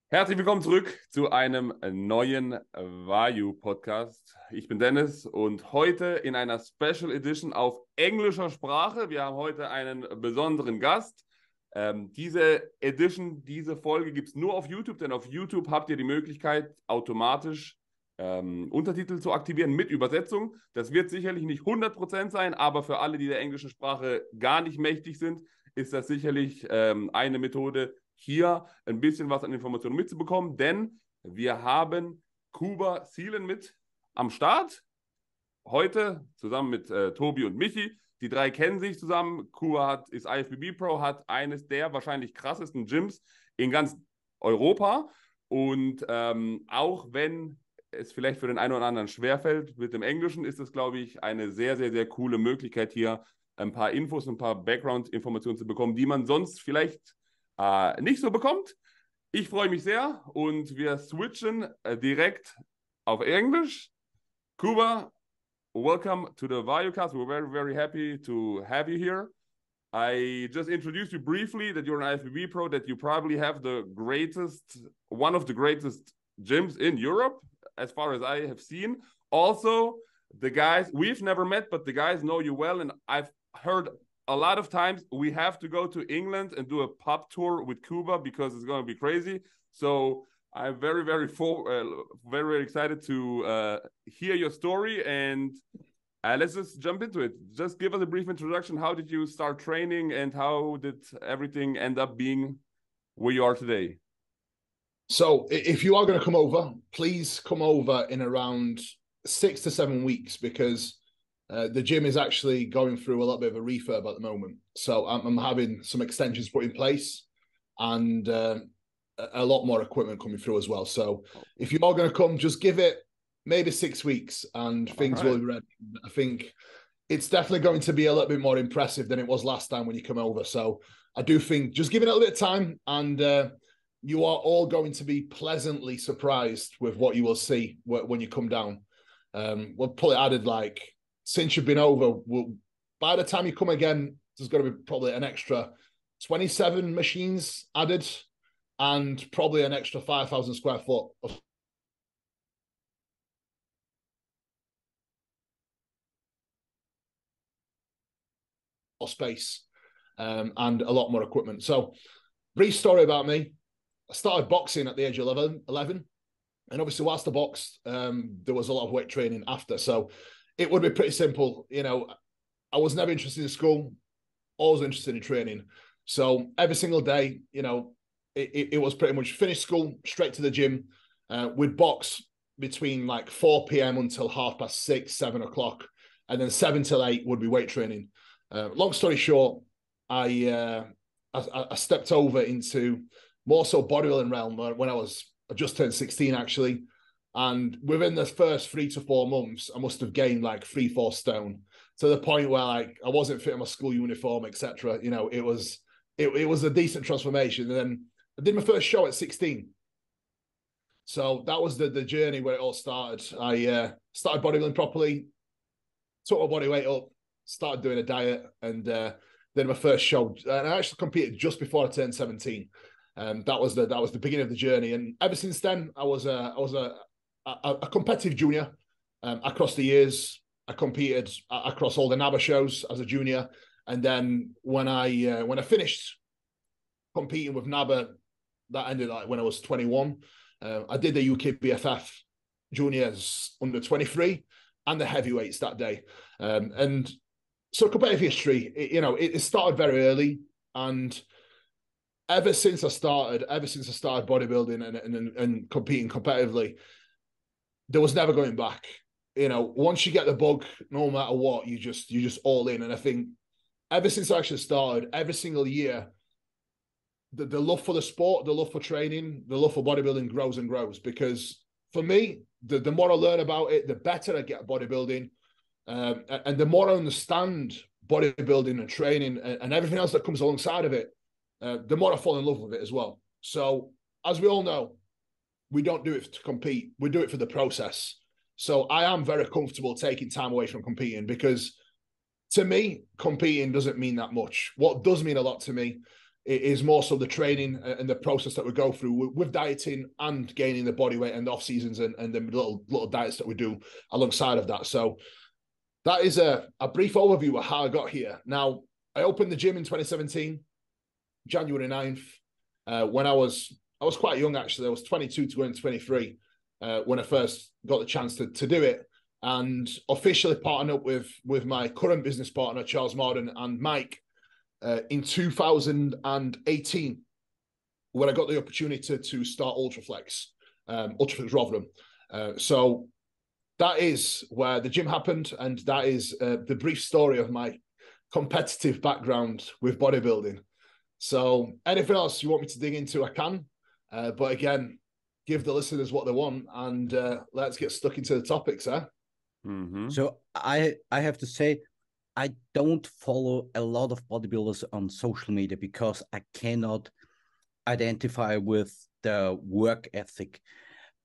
Herzlich willkommen zurück zu einem neuen Vayu-Podcast. Ich bin Dennis und heute in einer Special Edition auf englischer Sprache. Wir haben heute einen besonderen Gast. Diese Edition, diese Folge gibt es nur auf YouTube, denn auf YouTube habt ihr die Möglichkeit, automatisch Untertitel zu aktivieren mit Übersetzung. Das wird sicherlich nicht 100% sein, aber für alle, die der englischen Sprache gar nicht mächtig sind, ist das sicherlich eine Methode, hier ein bisschen was an Informationen mitzubekommen, denn wir haben Kuba CIelen mit am Start. Heute zusammen mit Tobi und Michi. Die drei kennen sich zusammen. Kuba ist IFBB Pro, hat eines der wahrscheinlich krassesten Gyms in ganz Europa. Und auch wenn es vielleicht für den einen oder anderen schwerfällt mit dem Englischen, ist es, glaube ich, eine sehr, sehr, sehr coole Möglichkeit, hier ein paar Infos, ein paar Background-Informationen zu bekommen, die man sonst vielleicht nicht so bekommt. Ich freue mich sehr und wir switchen direkt auf Englisch. Kuba, welcome to the VayuCast. We're very, very happy to have you here. I just introduced you briefly that you're an IFBB Pro, that you probably have one of the greatest gyms in Europe, as far as I have seen. Also, the guys, we've never met, but the guys know you well, and I've heard a lot of times we have to go to England and do a pub tour with Kuba because it's going to be crazy. So I'm very, very, very excited to hear your story, and let's just jump into it. Just give us a brief introduction. How did you start training, and how did everything end up being where you are today? So if you are going to come over, please come over in around 6 to 7 weeks, because the gym is actually going through a little bit of a refurb at the moment. So I'm having some extensions put in place and a lot more equipment coming through as well. So if you are going to come, just give it maybe 6 weeks and things will be ready. I think it's definitely going to be a little bit more impressive than it was last time when you come over. So I do think just give it a little bit of time, and you are all going to be pleasantly surprised with what you will see when you come down. We'll pull it added, like, since you've been over, by the time you come again, there's going to be probably an extra 27 machines added and probably an extra 5,000 square foot of space, and a lot more equipment. So, brief story about me. I started boxing at the age of 11, and obviously whilst I boxed, there was a lot of weight training after. So it would be pretty simple. You know, I was never interested in school, always interested in training. So every single day, you know, it was pretty much finish school, straight to the gym. We'd box between like 4 p.m. until 6:30, 7 o'clock. And then 7 till 8 would be weight training. Long story short, I stepped over into more so bodybuilding realm when I just turned 16, actually. And within the first 3 to 4 months, I must have gained like 3-4 stone, to the point where like I wasn't fitting my school uniform, etc. You know, it was a decent transformation. And then I did my first show at 16. So that was the journey where it all started. I started bodybuilding properly, took my body weight up, started doing a diet, and then my first show. And I actually competed just before I turned 17. That was the beginning of the journey. And ever since then, I was a competitive junior. Across the years, I competed across all the NABA shows as a junior. And then when I finished competing with NABA, that ended like when I was 21. I did the UK BFF juniors under 23 and the heavyweights that day. And so competitive history, it started very early, and ever since I started bodybuilding and competing competitively, there was never going back. You know, once you get the bug, no matter what, you just all in. And I think ever since I actually started, every single year, the love for the sport, the love for training, the love for bodybuilding grows and grows. Because for me, the more I learn about it, the better I get at bodybuilding. And the more I understand bodybuilding and training and everything else that comes alongside of it, the more I fall in love with it as well. So, as we all know, we don't do it to compete. We do it for the process. So I am very comfortable taking time away from competing, because to me, competing doesn't mean that much. What does mean a lot to me It is more so the training and the process that we go through with dieting and gaining the body weight and the off seasons and the little diets that we do alongside of that. So that is a brief overview of how I got here. Now, I opened the gym in 2017, January 9th, when I was quite young, actually. I was 22 to go into 23 when I first got the chance to do it, and officially partnered up with my current business partner, Charles Marden, and Mike in 2018, when I got the opportunity to start Ultraflex Rotherham. So that is where the gym happened, and that is the brief story of my competitive background with bodybuilding. So anything else you want me to dig into, I can. But again, give the listeners what they want, and let's get stuck into the topics, eh? Mm-hmm. So I have to say, I don't follow a lot of bodybuilders on social media because I cannot identify with the work ethic.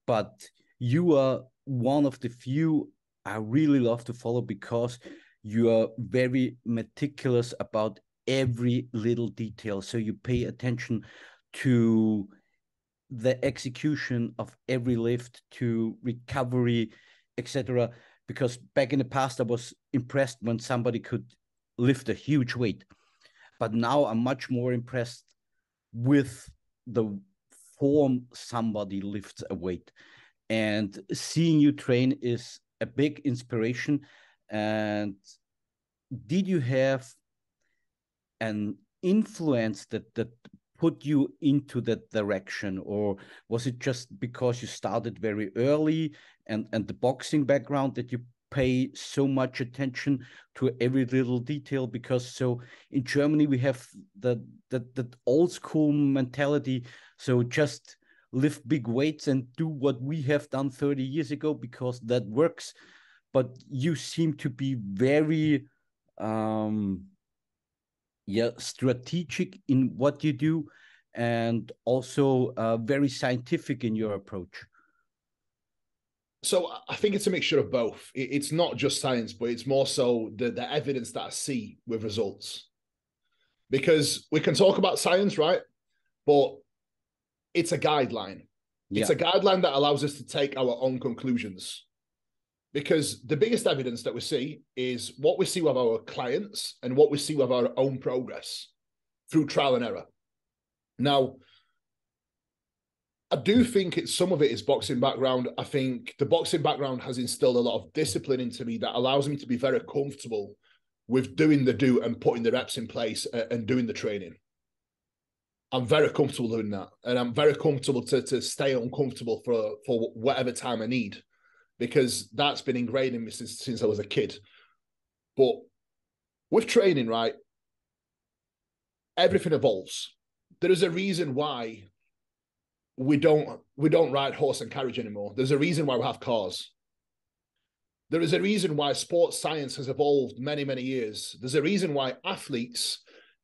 But you are one of the few I really love to follow because you are very meticulous about every little detail. So you pay attention to the execution of every lift, to recovery, etc. Because back in the past, I was impressed when somebody could lift a huge weight. But now I'm much more impressed with the form somebody lifts a weight. And seeing you train is a big inspiration. And did you have an influence that put you into that direction, or was it just because you started very early and the boxing background that you pay so much attention to every little detail? Because so in Germany we have that old school mentality, so just lift big weights and do what we have done 30 years ago because that works. But you seem to be very strategic in what you do, and also very scientific in your approach. So I think it's a mixture of both. It's not just science, but it's more so the evidence that I see with results. Because we can talk about science, right? But it's a guideline. Yeah. It's a guideline that allows us to take our own conclusions. Because the biggest evidence that we see is what we see with our clients and what we see with our own progress through trial and error. Now, I do think some of it is boxing background. I think the boxing background has instilled a lot of discipline into me that allows me to be very comfortable with doing the do and putting the reps in place and doing the training. I'm very comfortable doing that. And I'm very comfortable to stay uncomfortable for whatever time I need, because that's been ingrained in me since I was a kid. But with training, right, everything evolves. There is a reason why we don't ride horse and carriage anymore. There's a reason why we have cars. There is a reason why sports science has evolved many, many years. There's a reason why athletes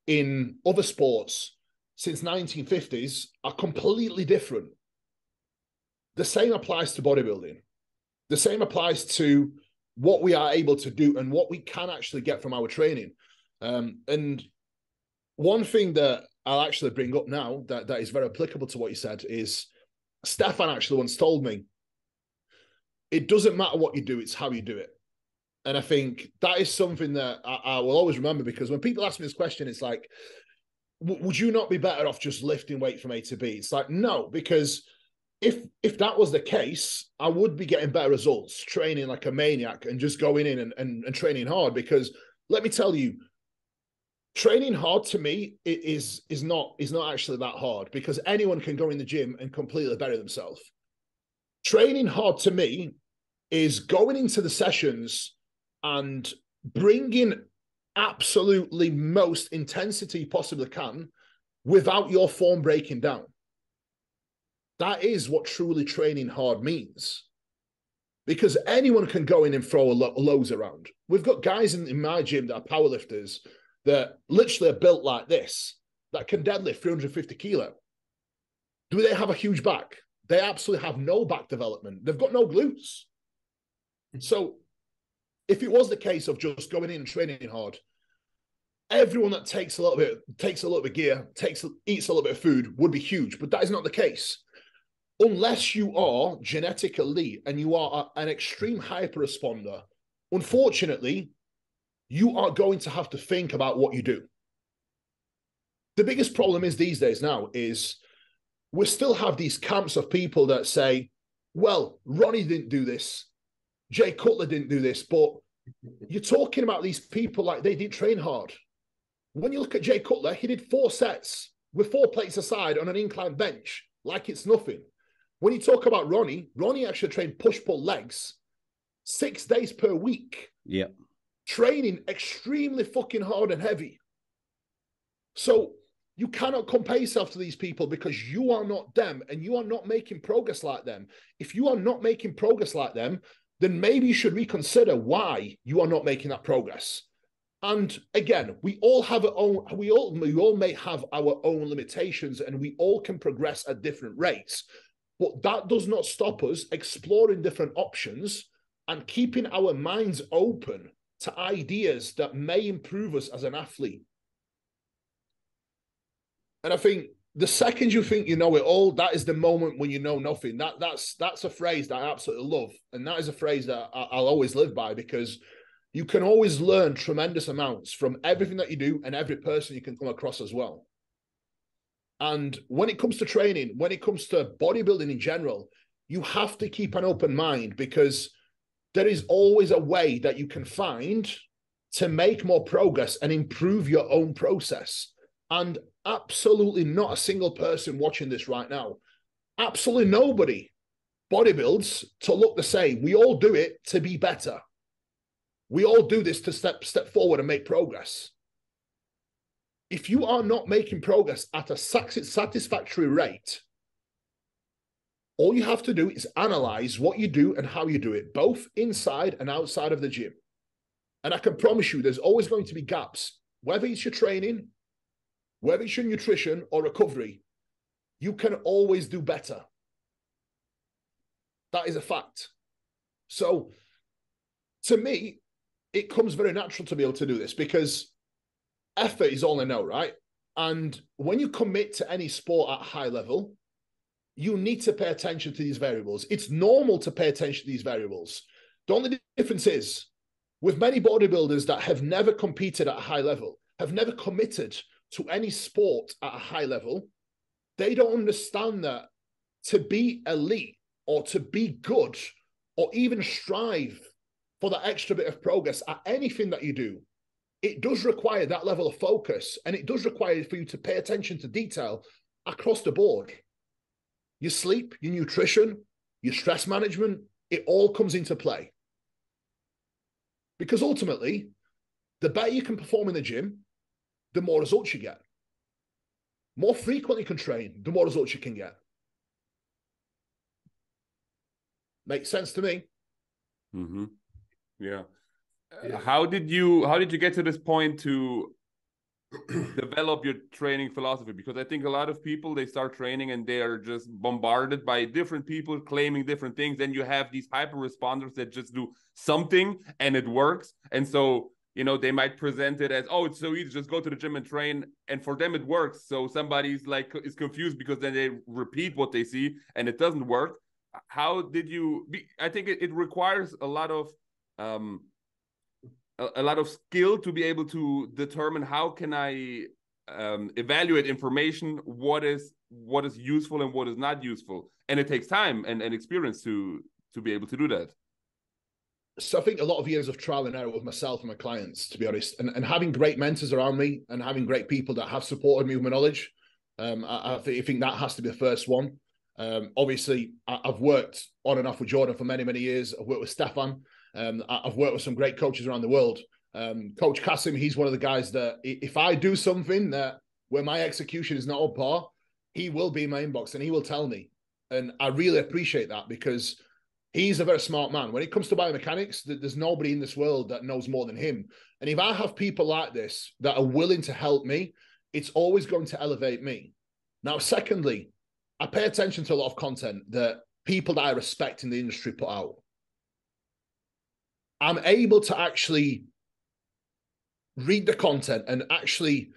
in other sports since 1950s are completely different. The same applies to bodybuilding. The same applies to what we are able to do and what we can actually get from our training. And one thing that I'll actually bring up now that is very applicable to what you said is Stefan actually once told me, it doesn't matter what you do, it's how you do it. And I think that is something that I will always remember, because when people ask me this question, it's like, would you not be better off just lifting weight from A to B? It's like, no, because if that was the case, I would be getting better results training like a maniac and just going in and training hard. Because let me tell you, training hard to me is not actually that hard, because anyone can go in the gym and completely bury themselves. Training hard to me is going into the sessions and bringing absolutely most intensity you possibly can without your form breaking down. That is what truly training hard means. Because anyone can go in and throw loads around. We've got guys in my gym that are powerlifters that literally are built like this, that can deadlift 350 kilo. Do they have a huge back? They absolutely have no back development. They've got no glutes. So if it was the case of just going in and training hard, everyone that takes a little bit of gear, eats a little bit of food would be huge, but that is not the case. Unless you are genetic elite and you are an extreme hyper responder, unfortunately, you are going to have to think about what you do. The biggest problem is these days now is we still have these camps of people that say, well, Ronnie didn't do this, Jay Cutler didn't do this, but you're talking about these people like they didn't train hard. When you look at Jay Cutler, he did 4 sets with 4 plates aside on an incline bench, like it's nothing. When you talk about Ronnie actually trained push-pull legs 6 days per week. Yeah. Training extremely fucking hard and heavy. So you cannot compare yourself to these people because you are not them and you are not making progress like them. If you are not making progress like them, then maybe you should reconsider why you are not making that progress. And again, we all may have our own limitations and we all can progress at different rates. But that does not stop us exploring different options and keeping our minds open to ideas that may improve us as an athlete. And I think the second you think you know it all, that is the moment when you know nothing. That's a phrase that I absolutely love. And that is a phrase that I'll always live by because you can always learn tremendous amounts from everything that you do and every person you can come across as well. And when it comes to training, when it comes to bodybuilding in general, you have to keep an open mind because there is always a way that you can find to make more progress and improve your own process. And absolutely not a single person watching this right now, absolutely nobody bodybuilds to look the same. We all do it to be better. We all do this to step forward and make progress. If you are not making progress at a satisfactory rate, all you have to do is analyze what you do and how you do it, both inside and outside of the gym. And I can promise you there's always going to be gaps, whether it's your training, whether it's your nutrition or recovery, you can always do better. That is a fact. So to me, it comes very natural to be able to do this because effort is all I know, right? And when you commit to any sport at a high level, you need to pay attention to these variables. It's normal to pay attention to these variables. The only difference is with many bodybuilders that have never competed at a high level, have never committed to any sport at a high level, they don't understand that to be elite or to be good or even strive for that extra bit of progress at anything that you do, it does require that level of focus and it does require for you to pay attention to detail across the board. Your sleep, your nutrition, your stress management, it all comes into play. Because ultimately, the better you can perform in the gym, the more results you get. More frequently you can train, the more results you can get. Makes sense to me. Mm-hmm. Yeah. How did you get to this point to develop your training philosophy? Because I think a lot of people, they start training and they are just bombarded by different people claiming different things. Then you have these hyper responders that just do something and it works. And so, you know, they might present it as, oh, it's so easy, just go to the gym and train. And for them, it works. So somebody's like, is confused because then they repeat what they see and it doesn't work. How did you, I think it requires a lot of skill to be able to determine how can I evaluate information, what is useful and what is not useful. And it takes time and experience to be able to do that. So I think a lot of years of trial and error with myself and my clients, to be honest, and having great mentors around me and having great people that have supported me with my knowledge. I think that has to be the first one. Obviously, I've worked on and off with Jordan for many, many years. I've worked with Stefan. I've worked with some great coaches around the world. Coach Kasim, he's one of the guys that if I do something where my execution is not on par, he will be in my inbox and he will tell me. And I really appreciate that because he's a very smart man. When it comes to biomechanics, there's nobody in this world that knows more than him. And if I have people like this that are willing to help me, it's always going to elevate me. Now, secondly, I pay attention to a lot of content that people that I respect in the industry put out. I'm able to actually read the content and actually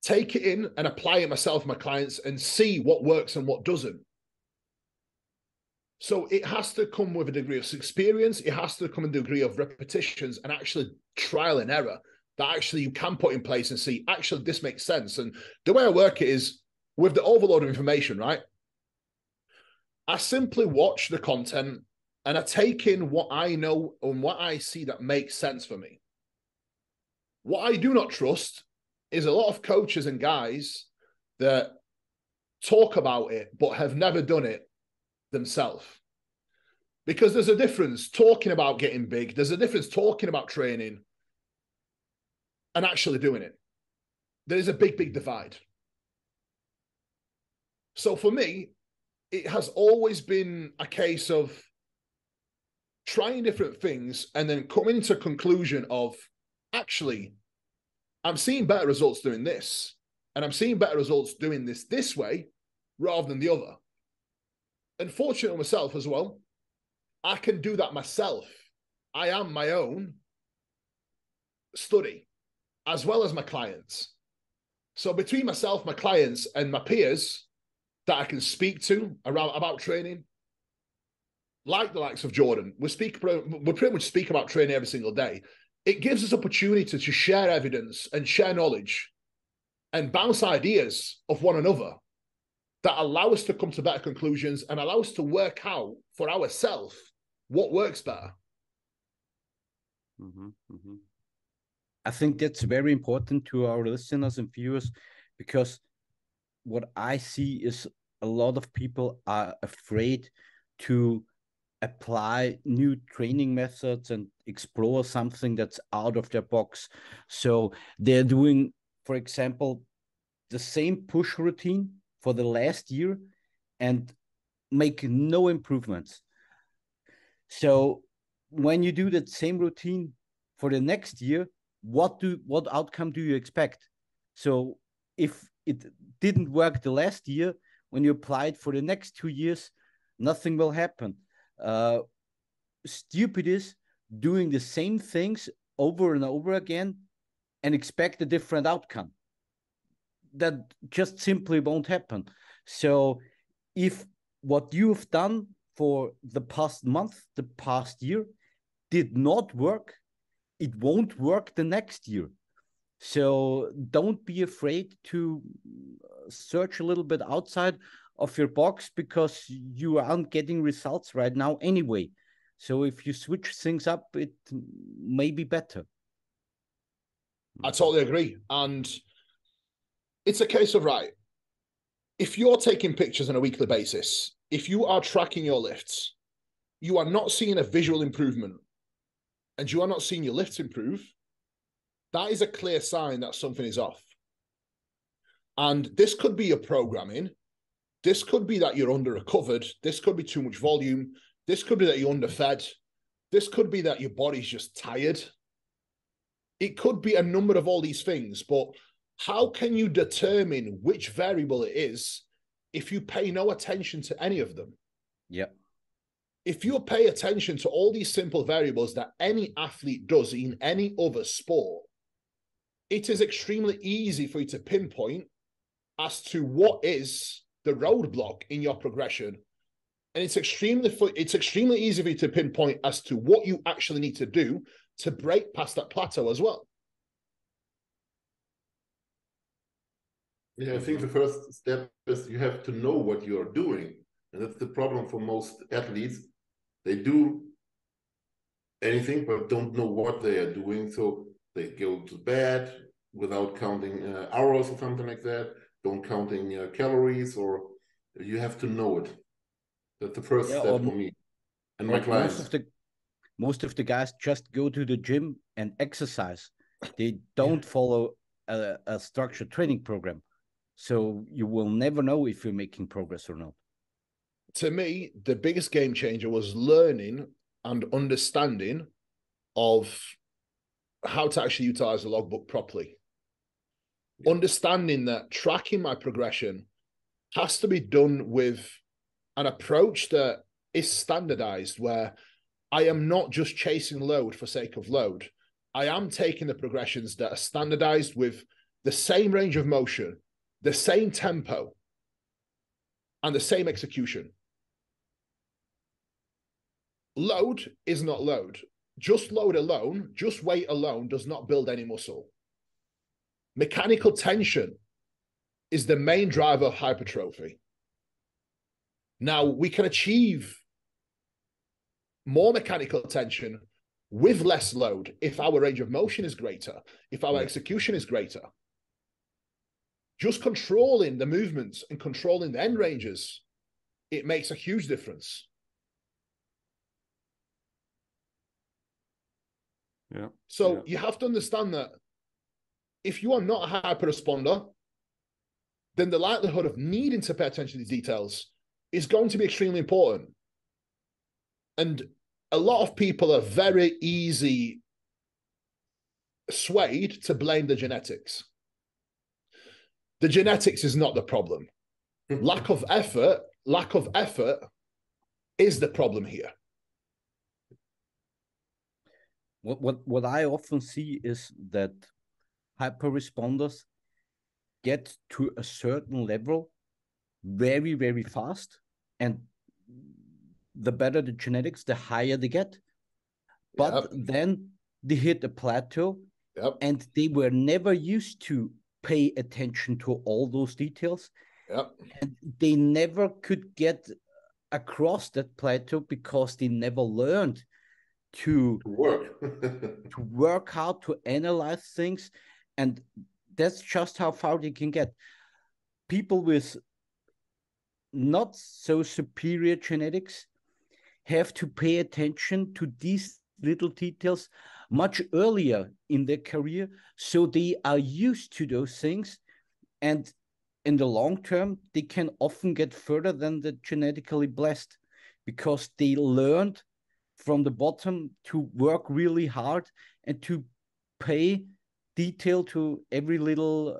take it in and apply it myself, my clients, and see what works and what doesn't. So it has to come with a degree of experience. It has to come with a degree of repetitions and actually trial and error that actually you can put in place and see, actually, this makes sense. And the way I work it is with the overload of information, right? I simply watch the content and I take in what I know and what I see that makes sense for me. What I do not trust is a lot of coaches and guys that talk about it but have never done it themselves. Because there's a difference talking about getting big, there's a difference talking about training and actually doing it. There is a big, big divide. So for me, it has always been a case of trying different things and then coming to a conclusion of, actually, I'm seeing better results doing this, and I'm seeing better results doing this way rather than the other. And fortunately myself as well, I can do that myself. I am my own study as well as my clients. So between myself, my clients, and my peers that I can speak to around about training, like the likes of Jordan, we pretty much speak about training every single day. It gives us opportunity to share evidence and share knowledge and bounce ideas of one another that allow us to come to better conclusions and allow us to work out for ourselves what works better. I think that's very important to our listeners and viewers, because what I see is a lot of people are afraid to apply new training methods and explore something that's out of their box. So they're doing, for example, the same push routine for the last year and make no improvements. So when you do that same routine for the next year, what outcome do you expect? So if it didn't work the last year, when you apply it for the next 2 years, nothing will happen. Stupid is doing the same things over and over again and expect a different outcome. That just simply won't happen. So if what you've done for the past month, the past year, did not work, it won't work the next year. So don't be afraid to search a little bit outside of your box, because you aren't getting results right now anyway. So if you switch things up, it may be better. I totally agree. And it's a case of, right, if you're taking pictures on a weekly basis, if you are tracking your lifts, you are not seeing a visual improvement and you are not seeing your lifts improve, that is a clear sign that something is off. And this could be your programming. This could be that you're under-recovered. This could be too much volume. This could be that you're underfed. This could be that your body's just tired. It could be a number of all these things, but how can you determine which variable it is if you pay no attention to any of them? Yep. If you pay attention to all these simple variables that any athlete does in any other sport, it is extremely easy for you to pinpoint as to what is the roadblock in your progression. And it's extremely easy for you to pinpoint as to what you actually need to do to break past that plateau as well. Yeah, I think the first step is you have to know what you're doing. And that's the problem for most athletes. They do anything, but don't know what they are doing. So they go to bed without counting hours or something like that, don't counting calories, or you have to know it. That's the first step for me and my clients. Most of the guys just go to the gym and exercise. They don't follow a structured training program. So you will never know if you're making progress or not. To me, the biggest game changer was learning and understanding of how to actually utilize the logbook properly. Yeah. Understanding that tracking my progression has to be done with an approach that is standardized, where I am not just chasing load for sake of load. I am taking the progressions that are standardized with the same range of motion, the same tempo, and the same execution. Load is not load. Just load alone, just weight alone does not build any muscle. Mechanical tension is the main driver of hypertrophy. Now, we can achieve more mechanical tension with less load if our range of motion is greater, if our execution is greater. Just controlling the movements and controlling the end ranges, it makes a huge difference. Yeah. So you have to understand that if you are not a hyper responder, then the likelihood of needing to pay attention to these details is going to be extremely important. And a lot of people are very easy swayed to blame the genetics. The genetics is not the problem. Lack of effort is the problem here. What I often see is that hyper responders get to a certain level very, very fast, and the better the genetics, the higher they get. But then they hit a plateau, and they were never used to pay attention to all those details. And they never could get across that plateau because they never learned to work to work hard, to analyze things. And that's just how far they can get. People with not so superior genetics have to pay attention to these little details much earlier in their career, so they are used to those things, and in the long term they can often get further than the genetically blessed, because they learned from the bottom to work really hard and to pay detail to every little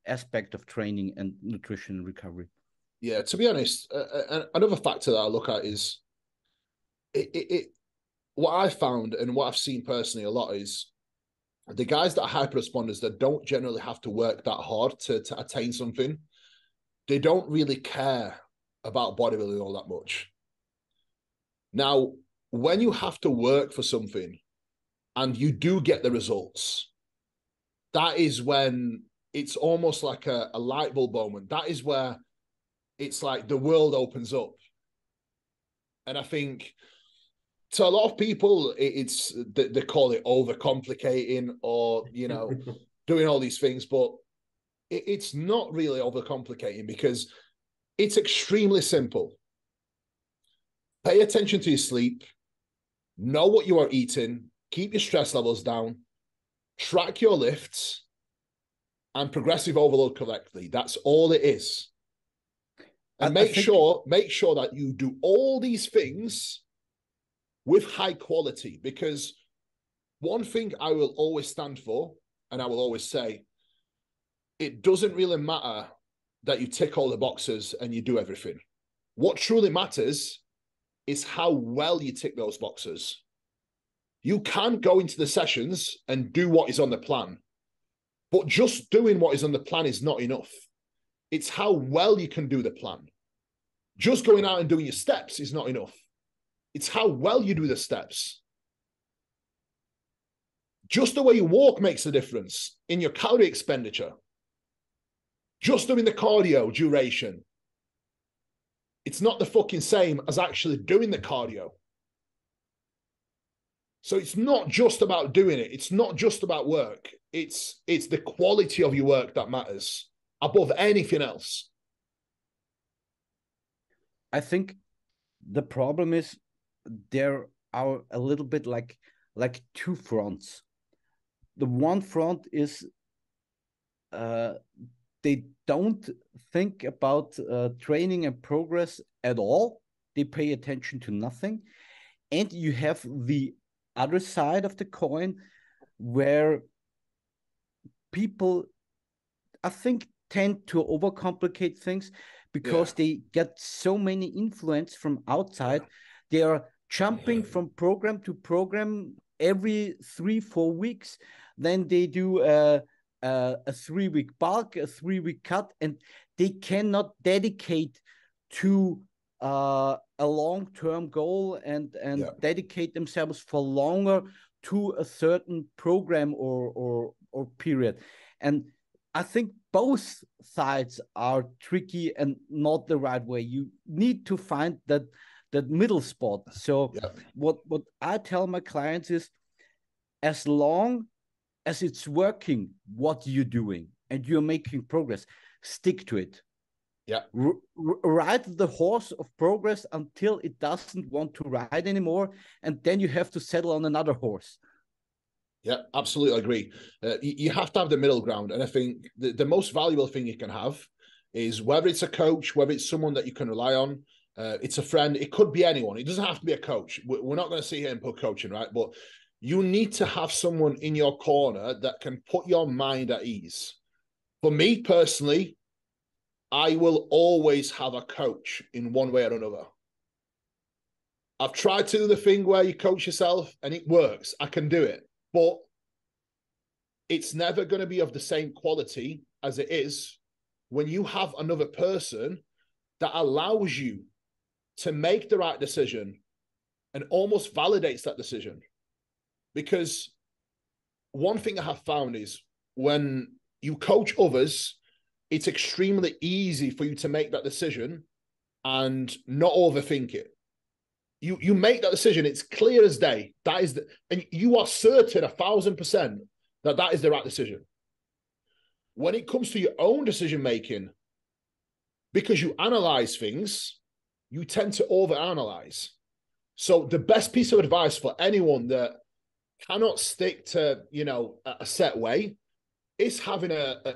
aspect of training and nutrition and recovery. Yeah, to be honest, another factor that I look at is what I found and what I've seen personally a lot is the guys that are hyper responders that don't generally have to work that hard to attain something. They don't really care about bodybuilding all that much. Now, when you have to work for something and you do get the results, that is when it's almost like a light bulb moment. That is where it's like the world opens up. And I think to a lot of people, it's they call it overcomplicating or, doing all these things, but it's not really overcomplicating because it's extremely simple. Pay attention to your sleep, know what you are eating, keep your stress levels down, track your lifts, and progressive overload correctly. That's all it is. And make sure that you do all these things with high quality, because one thing I will always stand for, and I will always say, it doesn't really matter that you tick all the boxes and you do everything. What truly matters is how well you tick those boxes. You can go into the sessions and do what is on the plan, but just doing what is on the plan is not enough. It's how well you can do the plan. Just going out and doing your steps is not enough. It's how well you do the steps. Just the way you walk makes a difference in your calorie expenditure. Just doing the cardio duration, it's not the fucking same as actually doing the cardio. So it's not just about doing it. It's not just about work. It's the quality of your work that matters above anything else. I think the problem is there are a little bit like two fronts. The one front is they don't think about training and progress at all. They pay attention to nothing. And you have the other side of the coin where people, I think, tend to overcomplicate things because they get so many influence from outside. They are jumping from program to program every 3-4 weeks. Then they do a 3-week bulk, a 3-week cut, and they cannot dedicate to a long-term goal and dedicate themselves for longer to a certain program or period. And I think both sides are tricky and not the right way. You need to find that middle spot. So what I tell my clients is, as long as it's working, what you're doing and you're making progress, stick to it. Yeah. Ride the horse of progress until it doesn't want to ride anymore, and then you have to settle on another horse. Yeah, absolutely agree. You have to have the middle ground. And I think the most valuable thing you can have is, whether it's a coach, whether it's someone that you can rely on, it's a friend, it could be anyone. It doesn't have to be a coach. We're not going to sit here and put coaching, right? But you need to have someone in your corner that can put your mind at ease. For me personally, I will always have a coach in one way or another. I've tried to do the thing where you coach yourself and it works. I can do it. But it's never going to be of the same quality as it is when you have another person that allows you to make the right decision and almost validates that decision. Because one thing I have found is, when you coach others, it's extremely easy for you to make that decision and not overthink it. You make that decision, it's clear as day. That is and you are certain 1,000% that is the right decision. When it comes to your own decision making, because you analyze things, you tend to overanalyze. So the best piece of advice for anyone that cannot stick to, a set way, is having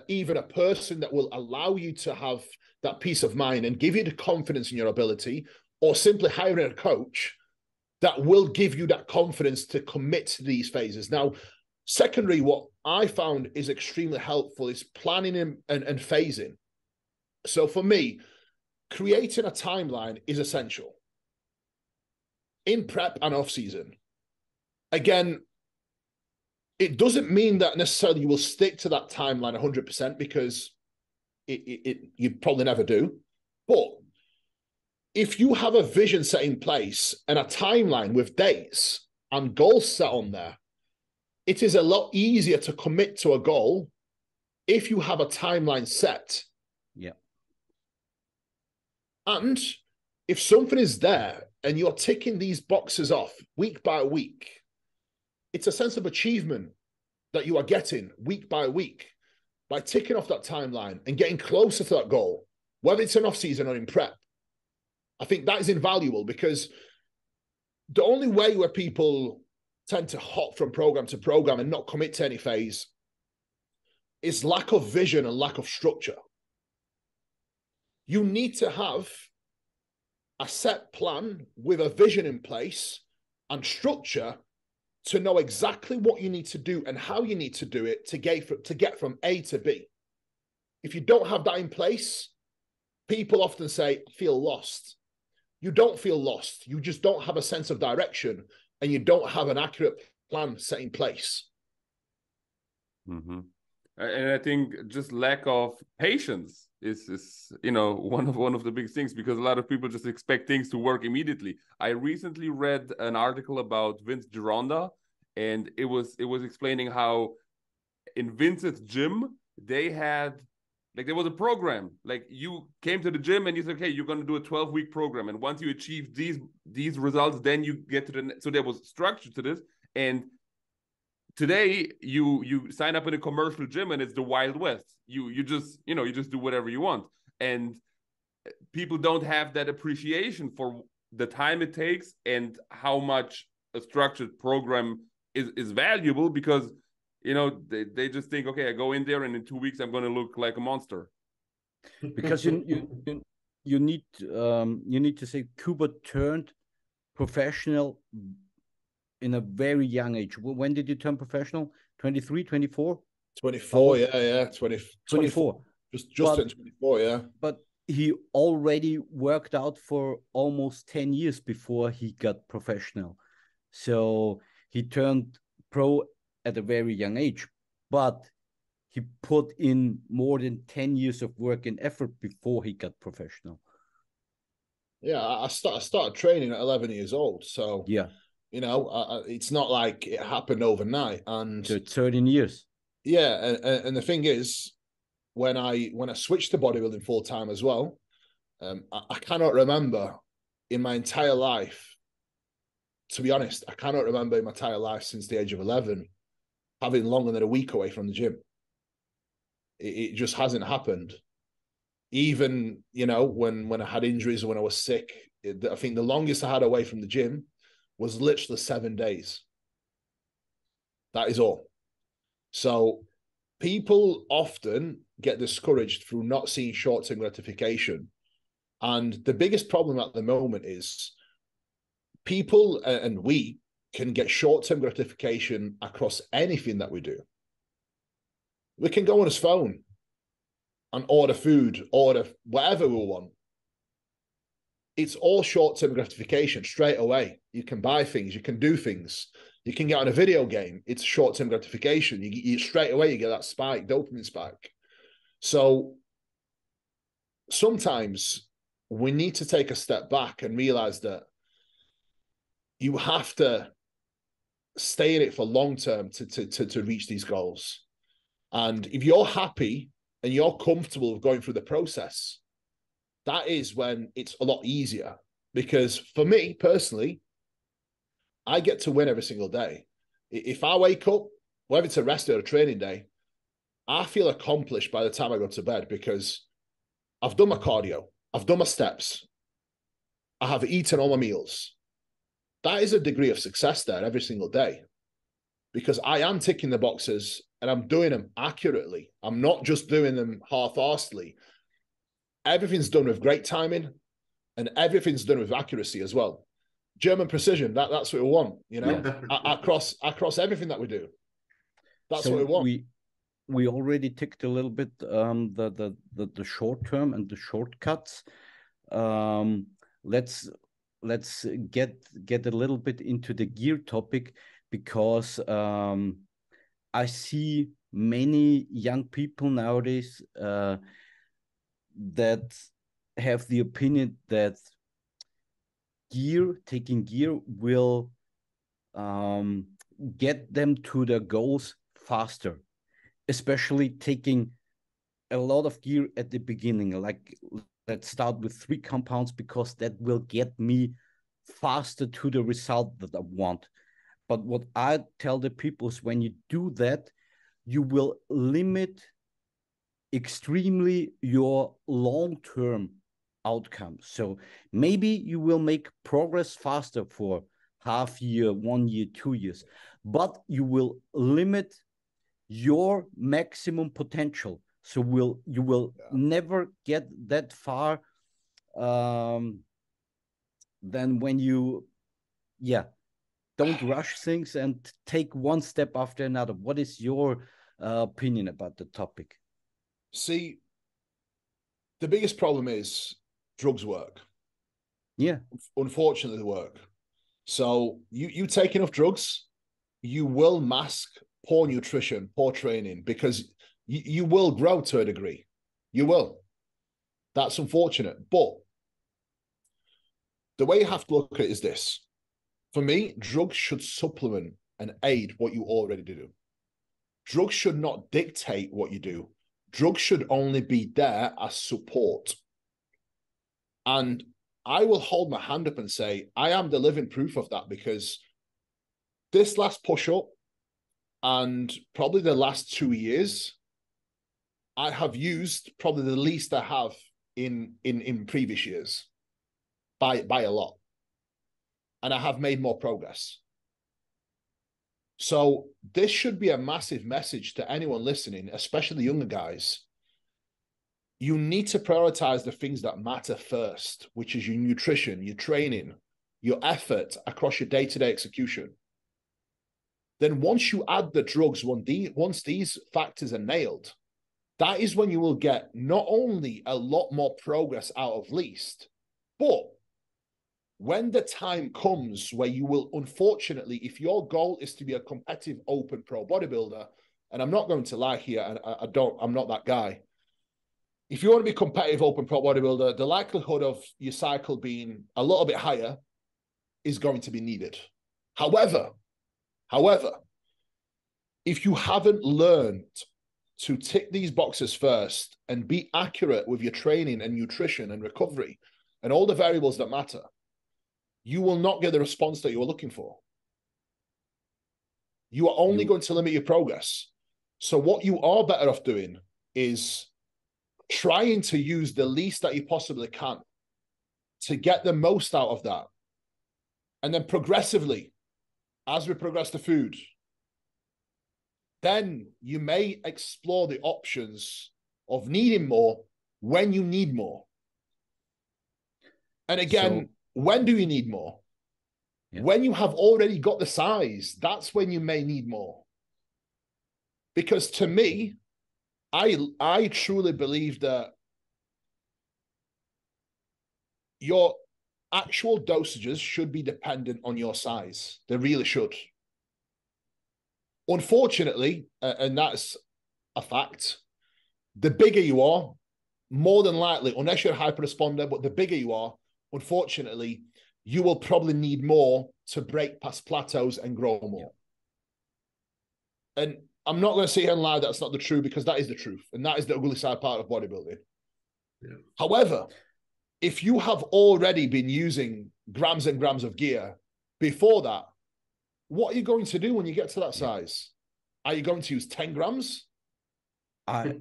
even a person that will allow you to have that peace of mind and give you the confidence in your ability, or simply hiring a coach that will give you that confidence to commit to these phases. Now, secondly, what I found is extremely helpful is planning and phasing. So for me, creating a timeline is essential in prep and off season. Again, it doesn't mean that necessarily you will stick to that timeline 100%, because you probably never do. But if you have a vision set in place and a timeline with dates and goals set on there, it is a lot easier to commit to a goal if you have a timeline set. Yeah. And if something is there and you're ticking these boxes off week by week, it's a sense of achievement that you are getting week by week by ticking off that timeline and getting closer to that goal, whether it's an off season or in prep. I think that is invaluable, because the only way where people tend to hop from program to program and not commit to any phase is lack of vision and lack of structure. You need to have a set plan with a vision in place and structure to know exactly what you need to do and how you need to do it to get from A to B. If you don't have that in place, people often say, I feel lost. You don't feel lost. You just don't have a sense of direction, and you don't have an accurate plan set in place. Mm-hmm. And I think just lack of patience is one of the big things, because a lot of people just expect things to work immediately. I recently read an article about Vince Gironda, and it was explaining how in Vince's gym there was a program. Like, you came to the gym and you said, okay, you're going to do a 12-week program. And once you achieve these results, then you get to the... So there was structure to this. And today you sign up in a commercial gym and it's the Wild West. You just do whatever you want. And people don't have that appreciation for the time it takes and how much a structured program is valuable, because they just think, okay, I go in there and in 2 weeks I'm going to look like a monster. Because you need to say Kuba turned professional in a very young age. When did you turn professional? 23, 24? 24, yeah. 24. Just in 24, yeah. But he already worked out for almost 10 years before he got professional. So he turned pro at a very young age, but he put in more than 10 years of work and effort before he got professional. Yeah, I started training at 11 years old. So, yeah, you know, it's not like it happened overnight. And so 13 years. Yeah, and the thing is, when I switched to bodybuilding full time as well, I cannot remember in my entire life, to be honest, I cannot remember in my entire life since the age of 11 having longer than a week away from the gym. It just hasn't happened. Even, you know, when I had injuries or when I was sick, I think the longest I had away from the gym was literally 7 days. That is all. So people often get discouraged through not seeing short-term gratification. And the biggest problem at the moment is people and we can get short-term gratification across anything that we do. We can go on his phone and order food, order whatever we want. It's all short-term gratification straight away. You can buy things, you can do things. You can get on a video game. It's short-term gratification. You straight away, you get that spike, dopamine spike. So sometimes we need to take a step back and realize that you have to stay in it for long-term to reach these goals. And if you're happy and you're comfortable with going through the process, that is when it's a lot easier. Because for me personally, I get to win every single day. If I wake up, whether it's a rest day or a training day, I feel accomplished by the time I go to bed because I've done my cardio, I've done my steps, I have eaten all my meals. That is a degree of success there every single day because I am ticking the boxes and I'm doing them accurately. I'm not just doing them half-arsedly. Everything's done with great timing and everything's done with accuracy as well. German precision, that's what we want, you know, across everything that we do. That's what we want. We already ticked a little bit the short term and the shortcuts. Let's get a little bit into the gear topic because I see many young people nowadays that have the opinion that taking gear will get them to their goals faster, especially taking a lot of gear at the beginning. Like, let's start with 3 compounds because that will get me faster to the result that I want. But what I tell the people is when you do that, you will limit extremely your long-term outcome. So maybe you will make progress faster for half year, 1 year, 2 years, but you will limit your maximum potential. So you will never get that far than when you don't rush things and take one step after another. What is your opinion about the topic? See, the biggest problem is drugs work. Yeah. Unfortunately, they work. So you take enough drugs, you will mask poor nutrition, poor training, because you will grow to a degree. You will. That's unfortunate. But the way you have to look at it is this. For me, drugs should supplement and aid what you already do. Drugs should not dictate what you do. Drugs should only be there as support. And I will hold my hand up and say, I am the living proof of that, because this last push-up and probably the last 2 years, I have used probably the least I have in previous years by a lot. And I have made more progress. So this should be a massive message to anyone listening, especially the younger guys. You need to prioritize the things that matter first, which is your nutrition, your training, your effort across your day-to-day execution. Then once you add the drugs, once these factors are nailed, that is when you will get not only a lot more progress out of least, but when the time comes where you will, unfortunately, if your goal is to be a competitive open pro bodybuilder, and I'm not going to lie here, and I'm not that guy. If you want to be competitive open pro bodybuilder, the likelihood of your cycle being a little bit higher is going to be needed. However, if you haven't learned to tick these boxes first and be accurate with your training and nutrition and recovery and all the variables that matter, you will not get the response that you are looking for. You are only going to limit your progress. So what you are better off doing is trying to use the least that you possibly can to get the most out of that. And then progressively, as we progress to food, then you may explore the options of needing more when you need more. And again, when do you need more? Yeah. When you have already got the size, that's when you may need more. Because to me, I truly believe that your actual dosages should be dependent on your size. They really should. Unfortunately, and that's a fact, the bigger you are, more than likely, unless you're a hyper-responder, but the bigger you are, unfortunately, you will probably need more to break past plateaus and grow more. Yeah. And I'm not going to sit here and lie that's not the truth, because that is the truth. And that is the ugly side part of bodybuilding. Yeah. However, if you have already been using grams and grams of gear before that, what are you going to do when you get to that size? Are you going to use 10 grams? I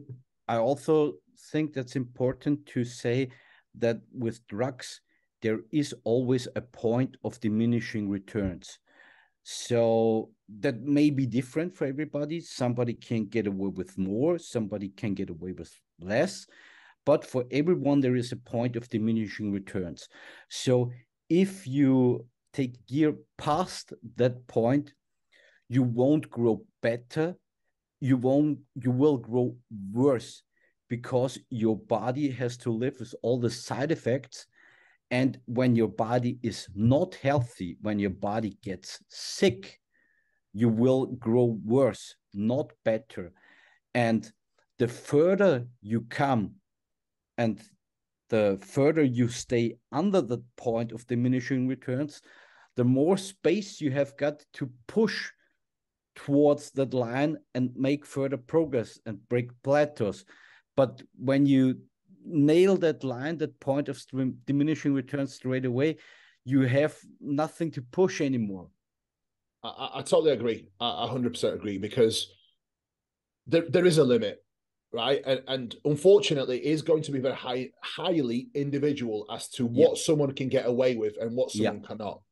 also think that's important to say that with drugs, there is always a point of diminishing returns. So that may be different for everybody. Somebody can get away with more, somebody can get away with less. But for everyone, there is a point of diminishing returns. So if you take gear past that point, you won't grow better. You will grow worse, because your body has to live with all the side effects. And when your body is not healthy, when your body gets sick, you will grow worse, not better. And the further you come and the further you stay under the point of diminishing returns, the more space you have got to push towards that line and make further progress and break plateaus. But when you nail that line, that point of diminishing returns straight away, you have nothing to push anymore. I totally agree. I 100% agree, because there is a limit, right? And unfortunately, it is going to be very highly individual as to what someone can get away with and what someone cannot.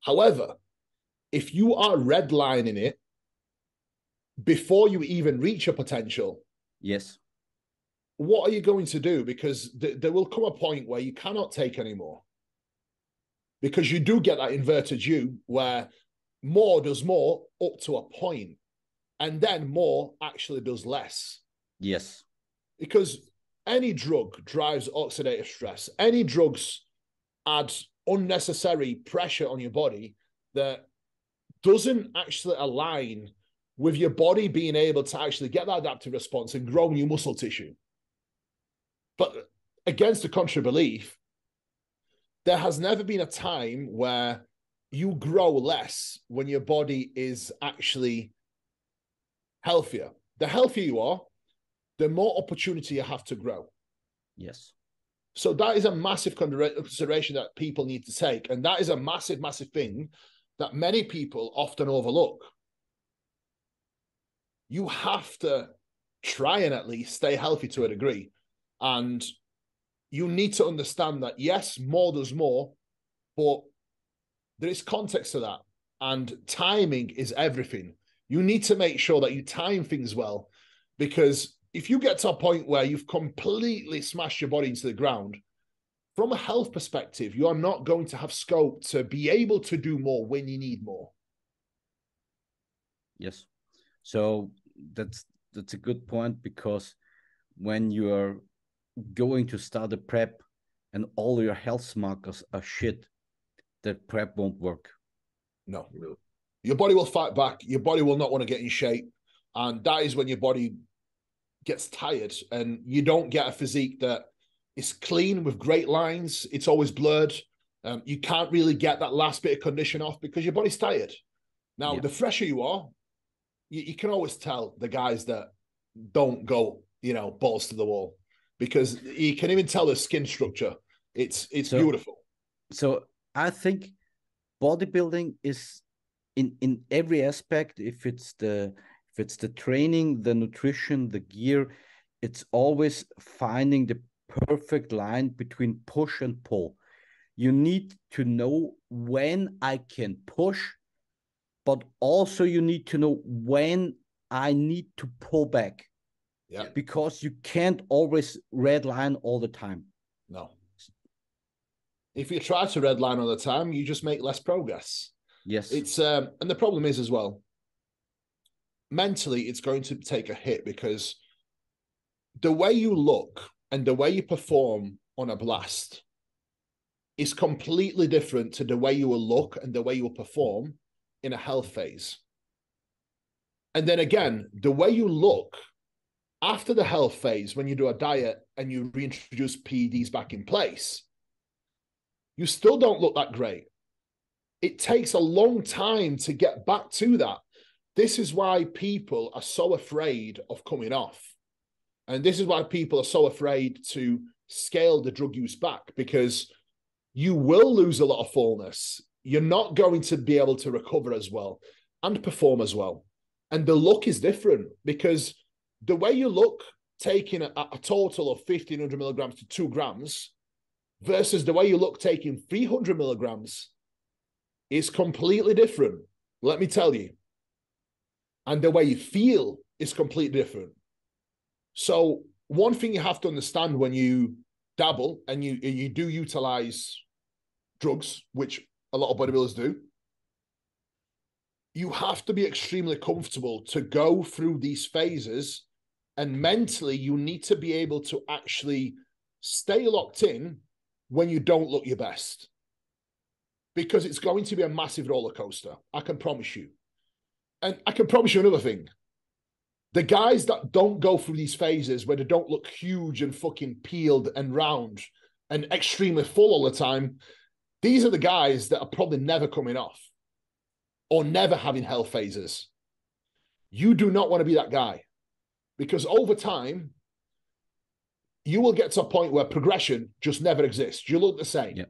However, if you are redlining it before you even reach your potential, what are you going to do? Because there will come a point where you cannot take any more. Because you do get that inverted U where more does more up to a point, and then more actually does less. Yes. Because any drug drives oxidative stress. Any drugs add unnecessary pressure on your body that doesn't actually align with your body being able to actually get that adaptive response and grow new muscle tissue. But against the contrary belief, there has never been a time where you grow less when your body is actually healthier. The healthier you are, the more opportunity you have to grow. Yes. So that is a massive consideration that people need to take. And that is a massive, massive thing that many people often overlook. You have to try and at least stay healthy to a degree. And you need to understand that, yes, more does more, but there is context to that. And timing is everything. You need to make sure that you time things well, because if you get to a point where you've completely smashed your body into the ground, from a health perspective, you are not going to have scope to be able to do more when you need more. Yes. So that's a good point, because when you are going to start a prep, and all your health markers are shit, that prep won't work. No. Your body will fight back. Your body will not want to get in shape. And that is when your body gets tired and you don't get a physique that is clean with great lines. It's always blurred. You can't really get that last bit of condition off because your body's tired. Now, the fresher you are, you can always tell the guys that don't go, balls to the wall, because you can even tell the skin structure. It's beautiful. So I think bodybuilding is in every aspect. If it's the training, the nutrition, the gear, it's always finding the perfect line between push and pull. You need to know when I can push, but also you need to know when I need to pull back. Yeah. Because you can't always red line all the time. No. If you try to red line all the time, you just make less progress. Yes. It's and the problem is as well, mentally, it's going to take a hit, because the way you look and the way you perform on a blast is completely different to the way you will look and the way you will perform in a health phase. And then again, the way you look after the health phase, when you do a diet and you reintroduce PEDs back in place, you still don't look that great. It takes a long time to get back to that. This is why people are so afraid of coming off. And this is why people are so afraid to scale the drug use back, because you will lose a lot of fullness. You're not going to be able to recover as well and perform as well. And the look is different, because the way you look taking a total of 1,500 milligrams to 2 grams versus the way you look taking 300 milligrams is completely different, let me tell you. And the way you feel is completely different. So one thing you have to understand when you dabble and you do utilize drugs, which a lot of bodybuilders do, you have to be extremely comfortable to go through these phases, and mentally you need to be able to actually stay locked in when you don't look your best, because it's going to be a massive roller coaster. I can promise you. And I can promise you another thing. The guys that don't go through these phases where they don't look huge and fucking peeled and round and extremely full all the time, these are the guys that are probably never coming off or never having health phases. You do not want to be that guy, because over time, you will get to a point where progression just never exists. You look the same. Yeah.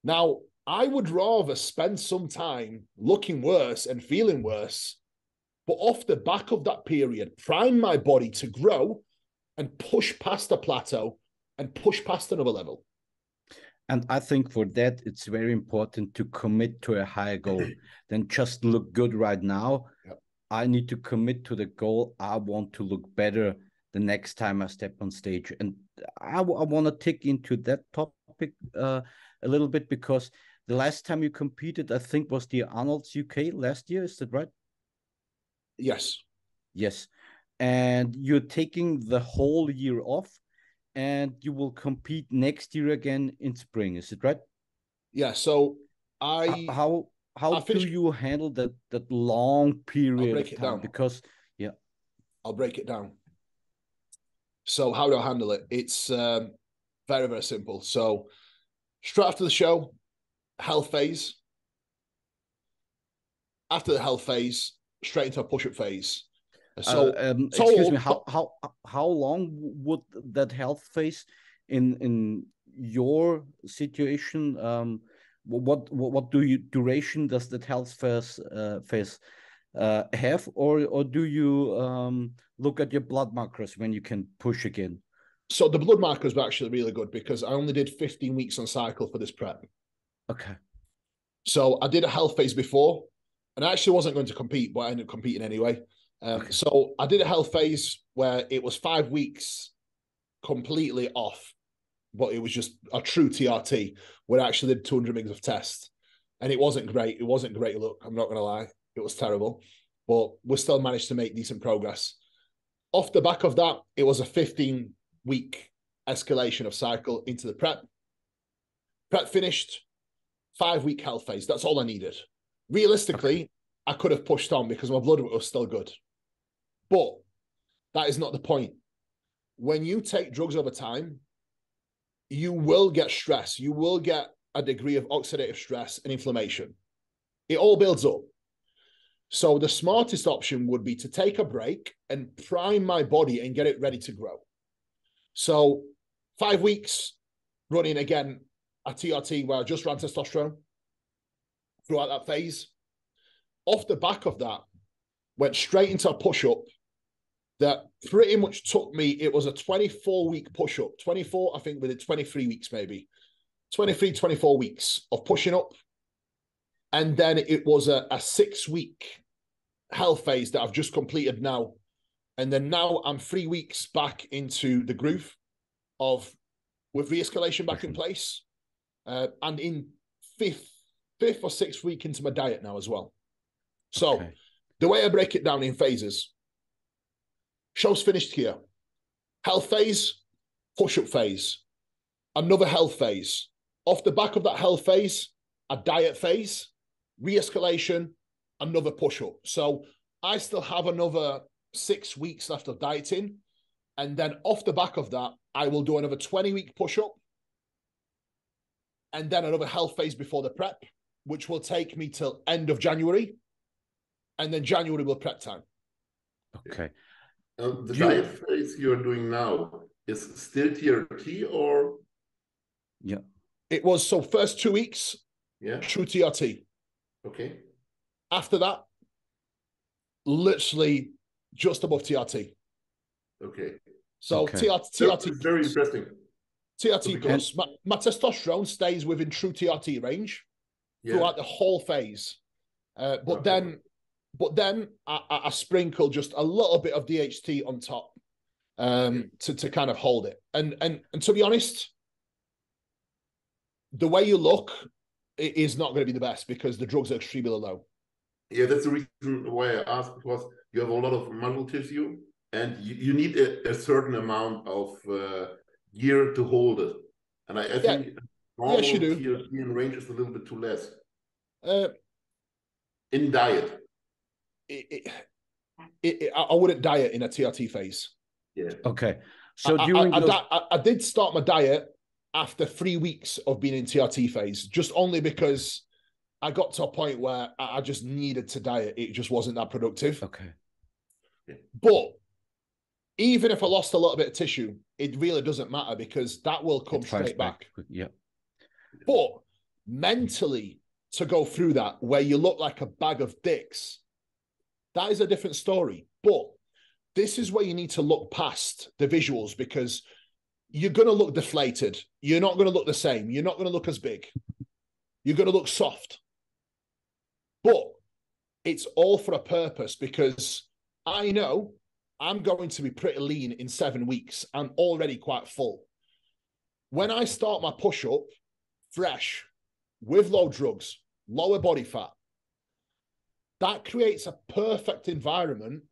Now, I would rather spend some time looking worse and feeling worse, but off the back of that period, prime my body to grow and push past a plateau and push past another level. And I think for that, it's very important to commit to a higher goal than just look good right now. Yep. I need to commit to the goal. I want to look better the next time I step on stage. And I want to dig into that topic a little bit, because the last time you competed, I think, was the Arnold's UK last year. Is that right? Yes. Yes. And you're taking the whole year off, and you will compete next year again in spring. Is it right? Yeah. So how do you handle that long period of time? Down. Because I'll break it down. So how do I handle it? It's very, very simple. So straight after the show, health phase. After the health phase, straight into a push-up phase. So excuse me, how long would that health phase in your situation? What duration does that health phase have, or do you look at your blood markers when you can push again? So the blood markers were actually really good, because I only did 15 weeks on cycle for this prep. Okay. So I did a health phase before, and I actually wasn't going to compete, but I ended up competing anyway. Okay. So I did a health phase where it was 5 weeks completely off, but it was just a true TRT, where I actually did 200 mgs of test. And it wasn't great. It wasn't great look. I'm not going to lie. It was terrible, but we still managed to make decent progress. Off the back of that, it was a 15-week escalation of cycle into the prep. Prep finished, 5-week health phase. That's all I needed. Realistically, I could have pushed on because my blood work was still good. But that is not the point. When you take drugs over time, you will get stress. You will get a degree of oxidative stress and inflammation. It all builds up. So the smartest option would be to take a break and prime my body and get it ready to grow. So 5 weeks running again a TRT where I just ran testosterone throughout that phase. Off the back of that, went straight into a push-up that pretty much took me, it was a 24-week push-up. 24, I think we did 23 weeks maybe. 23, 24 weeks of pushing up. And then it was a 6-week health phase that I've just completed now. And then now I'm 3 weeks back into the groove of with re-escalation back in place. And in fifth or sixth week into my diet now as well. So the way I break it down in phases, show's finished here. Health phase, push-up phase, another health phase. Off the back of that health phase, a diet phase, re-escalation, another push-up. So I still have another 6 weeks left of dieting. And then off the back of that, I will do another 20-week push-up. And then another health phase before the prep, which will take me till end of January. And then January will prep time. Okay. The diet phase you're doing now is still TRT or? Yeah. It was, so first 2 weeks, true TRT. Okay. After that, literally just above TRT. Okay. So TRT is very interesting. TRT plus. My testosterone stays within true TRT range throughout the whole phase. But then I sprinkle just a little bit of DHT on top to kind of hold it. And to be honest, the way you look is not going to be the best because the drugs are extremely low. Yeah, that's the reason why I asked, because you have a lot of muscle tissue and you need a certain amount of gear to hold it. And I think normal TRT in range is a little bit too less. In diet. I wouldn't diet in a TRT phase. Yeah. Okay. So I did start my diet after 3 weeks of being in TRT phase, just only because I got to a point where I just needed to diet. It just wasn't that productive. Okay. But even if I lost a little bit of tissue, it really doesn't matter because that will come straight back. Yeah. But mentally, to go through that where you look like a bag of dicks, that is a different story. But this is where you need to look past the visuals because you're going to look deflated. You're not going to look the same. You're not going to look as big. You're going to look soft. But it's all for a purpose because I know I'm going to be pretty lean in 7 weeks. I'm already quite full. When I start my push-up fresh, with low drugs, lower body fat, that creates a perfect environment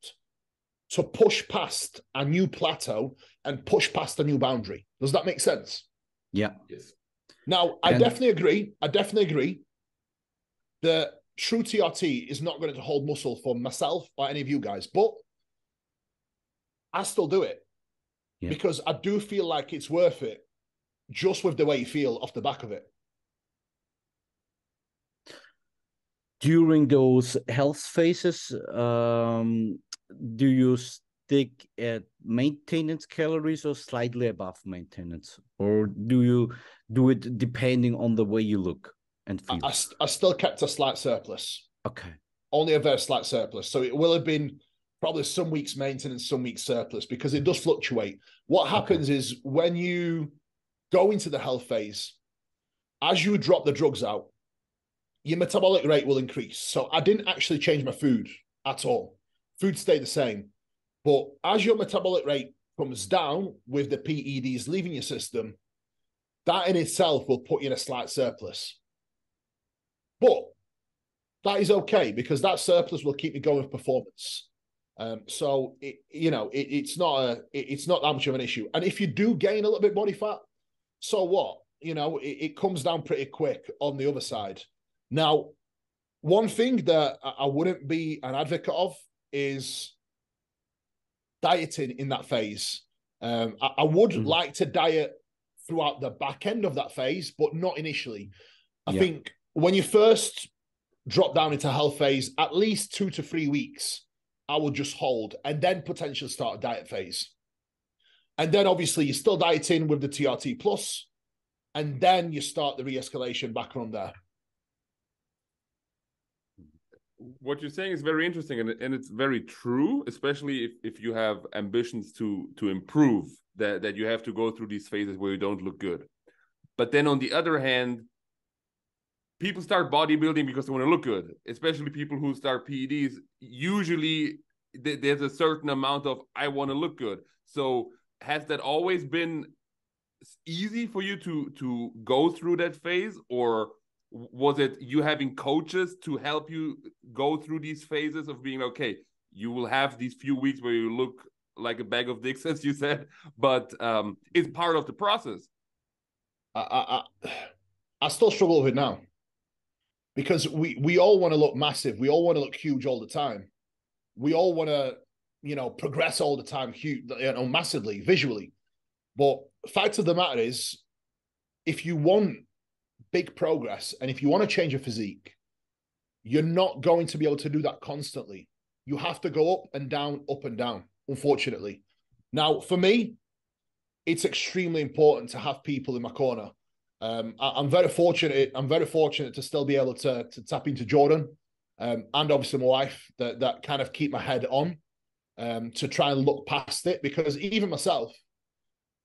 to push past a new plateau and push past a new boundary. Does that make sense? Yeah. Yes. Now, I definitely agree that true TRT is not going to hold muscle for myself or any of you guys, but I still do it because I do feel like it's worth it just with the way you feel off the back of it. During those health phases, do you stick at maintenance calories or slightly above maintenance? Or do you do it depending on the way you look and feel? I still kept a slight surplus. Okay. Only a very slight surplus. So it will have been probably some weeks maintenance, some weeks surplus, because it does fluctuate. What happens is when you go into the health phase, as you drop the drugs out, your metabolic rate will increase. So I didn't actually change my food at all. Food stayed the same. But as your metabolic rate comes down with the PEDs leaving your system, that in itself will put you in a slight surplus. But that is okay because that surplus will keep you going with performance. So it's not that much of an issue. And if you do gain a little bit body fat, so what? you know, it comes down pretty quick on the other side. Now, one thing that I wouldn't be an advocate of is dieting in that phase. I would like to diet throughout the back end of that phase, but not initially. I think when you first drop down into health phase, at least 2 to 3 weeks, I would just hold and then potentially start a diet phase. And then obviously you're still dieting with the TRT plus, and then you start the re-escalation back on there. What you're saying is very interesting, and it's very true, especially if you have ambitions to improve, that you have to go through these phases where you don't look good. But then on the other hand, people start bodybuilding because they want to look good, especially people who start PEDs. Usually there's a certain amount of, I want to look good. So has that always been easy for you to go through that phase, or was it you having coaches to help you go through these phases of being, okay, you will have these few weeks where you look like a bag of dicks, as you said, but it's part of the process? I still struggle with it now, because we all want to look massive. We all want to look huge all the time. We all want to, you know, progress all the time, huge, you know, massively, visually. But fact of the matter is, if you want big progress and if you want to change your physique, you're not going to be able to do that constantly. You have to go up and down, unfortunately. Now, for me, it's extremely important to have people in my corner. I'm very fortunate. I'm very fortunate to still be able to tap into Jordan, and obviously my wife, that kind of keep my head on, to try and look past it, because even myself,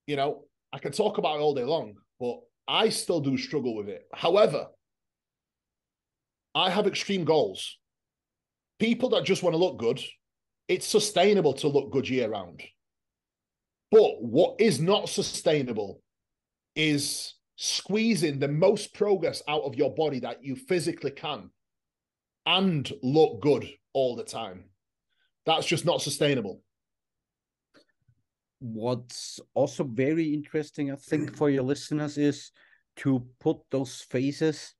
you know, I can talk about it all day long, but I still do struggle with it. However, I have extreme goals. People that just want to look good, it's sustainable to look good year round. But what is not sustainable is squeezing the most progress out of your body that you physically can and look good all the time. That's just not sustainable. What's also very interesting, I think, for your listeners is to put those phases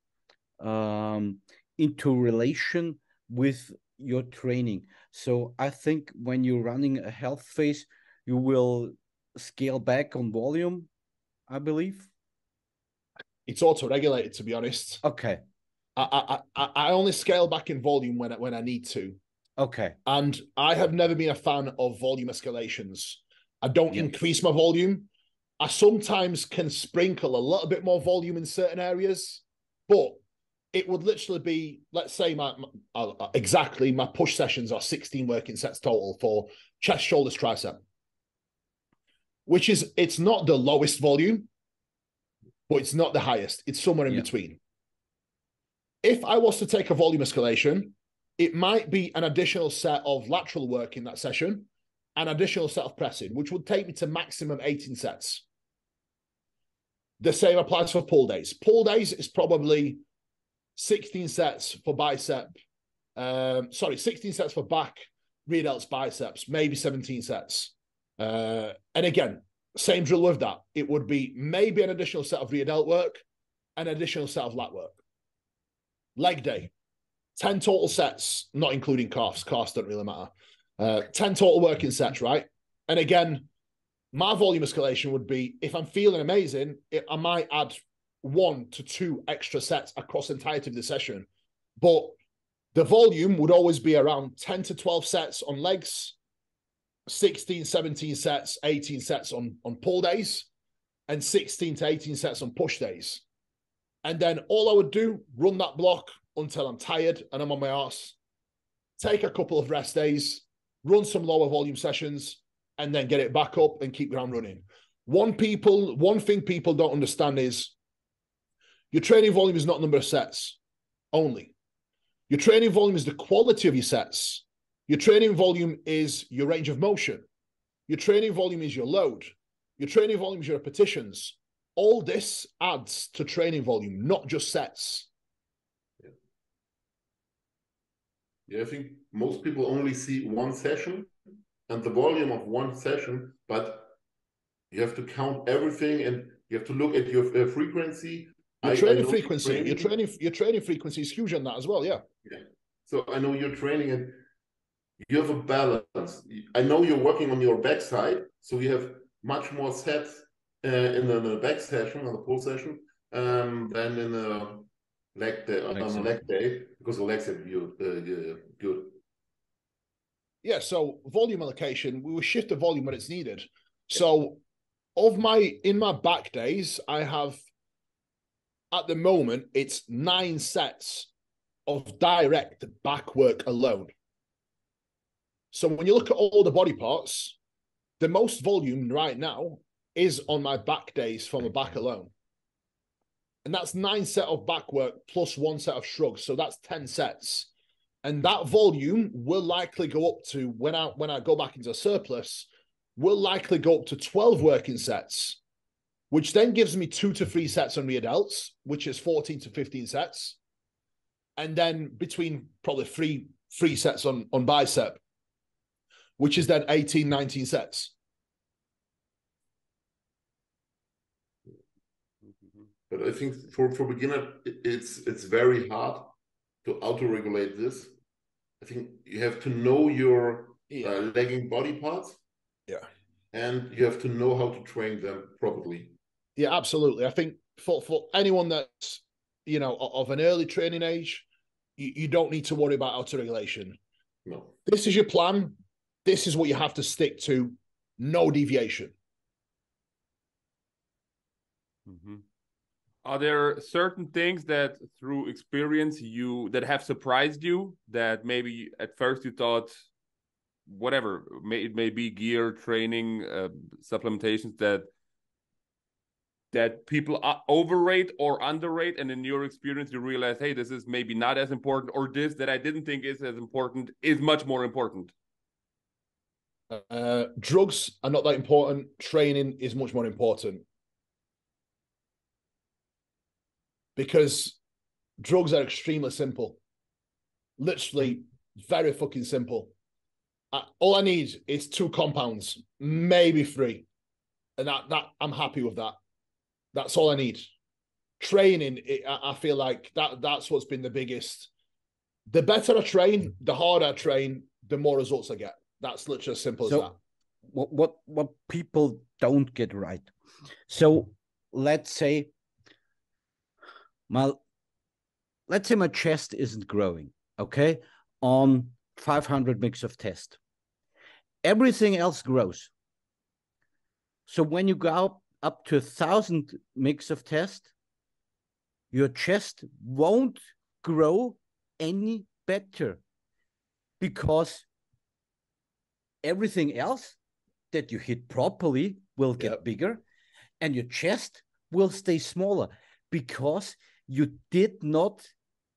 into relation with your training. So I think when you're running a health phase, you will scale back on volume, I believe. It's auto-regulated, to be honest. Okay. I only scale back in volume when I need to. Okay. And I have never been a fan of volume escalations. I don't increase my volume. I sometimes can sprinkle a little bit more volume in certain areas, but it would literally be, let's say my push sessions are 16 working sets total for chest, shoulders, tricep, which is, it's not the lowest volume, but it's not the highest. It's somewhere in between. If I was to take a volume escalation, it might be an additional set of lateral work in that session, an additional set of pressing, which would take me to maximum 18 sets. The same applies for pull days. Pull days is probably 16 sets for bicep. 16 sets for back, rear delts, biceps, maybe 17 sets. And again, same drill with that. It would be maybe an additional set of rear delt work, an additional set of lat work. Leg day, 10 total sets, not including calves. Calves don't really matter. 10 total working sets, right? And again, my volume escalation would be, if I'm feeling amazing, I might add 1 to 2 extra sets across the entirety of the session. But the volume would always be around 10 to 12 sets on legs, 16, 17 sets, 18 sets on pull days, and 16 to 18 sets on push days. And then all I would do, run that block until I'm tired and I'm on my arse, take a couple of rest days, run some lower volume sessions, and then get it back up and keep ground running. One thing people don't understand is your training volume is not number of sets only. Your training volume is the quality of your sets. Your training volume is your range of motion. Your training volume is your load. Your training volume is your repetitions. All this adds to training volume, not just sets. Yeah, I think most people only see one session and the volume of one session, but you have to count everything and You have to look at your frequency. Your training frequency. Your training frequency is huge on that as well. Yeah. So I know you're training and you have a balance. I know you're working on your backside, so you have much more sets in the back session, on the pull session, than in the leg day, on the leg day, because the legs are good. Yeah, so volume allocation, we will shift the volume when it's needed. So in my back days, I have, at the moment, it's 9 sets of direct back work alone. So when you look at all the body parts, the most volume right now is on my back days from the back alone. And that's 9 sets of back work plus 1 set of shrugs. So that's 10 sets. And that volume will likely go up to, when I go back into a surplus, will likely go up to 12 working sets, which then gives me 2 to 3 sets on rear delts, which is 14 to 15 sets. And then between probably three sets on bicep, which is then 18, 19 sets. But I think for beginner, it's very hard to auto-regulate this. I think you have to know your lagging body parts. Yeah. And you have to know how to train them properly. Yeah, absolutely. I think for anyone that's, of an early training age, you don't need to worry about auto-regulation. No. This is your plan. This is what you have to stick to. No deviation. Mm-hmm. Are there certain things that through experience that have surprised you, that maybe at first you thought, whatever, it may be gear, training, supplementations that people overrate or underrate, and in your experience you realize, hey, this is maybe not as important, or this that I didn't think is as important is much more important? Drugs are not that important. Training is much more important. Because drugs are extremely simple. Literally very fucking simple. All I need is 2 compounds, maybe 3. And that I'm happy with that. That's all I need. Training, I feel like that's what's been the biggest. The better I train, the harder I train, the more results I get. That's literally as simple as that. What people don't get right. So let's say my chest isn't growing, okay, on 500 mix of test. Everything else grows. So when you go up to 1,000 mix of test, your chest won't grow any better, because everything else that you hit properly will get bigger, and your chest will stay smaller because you did not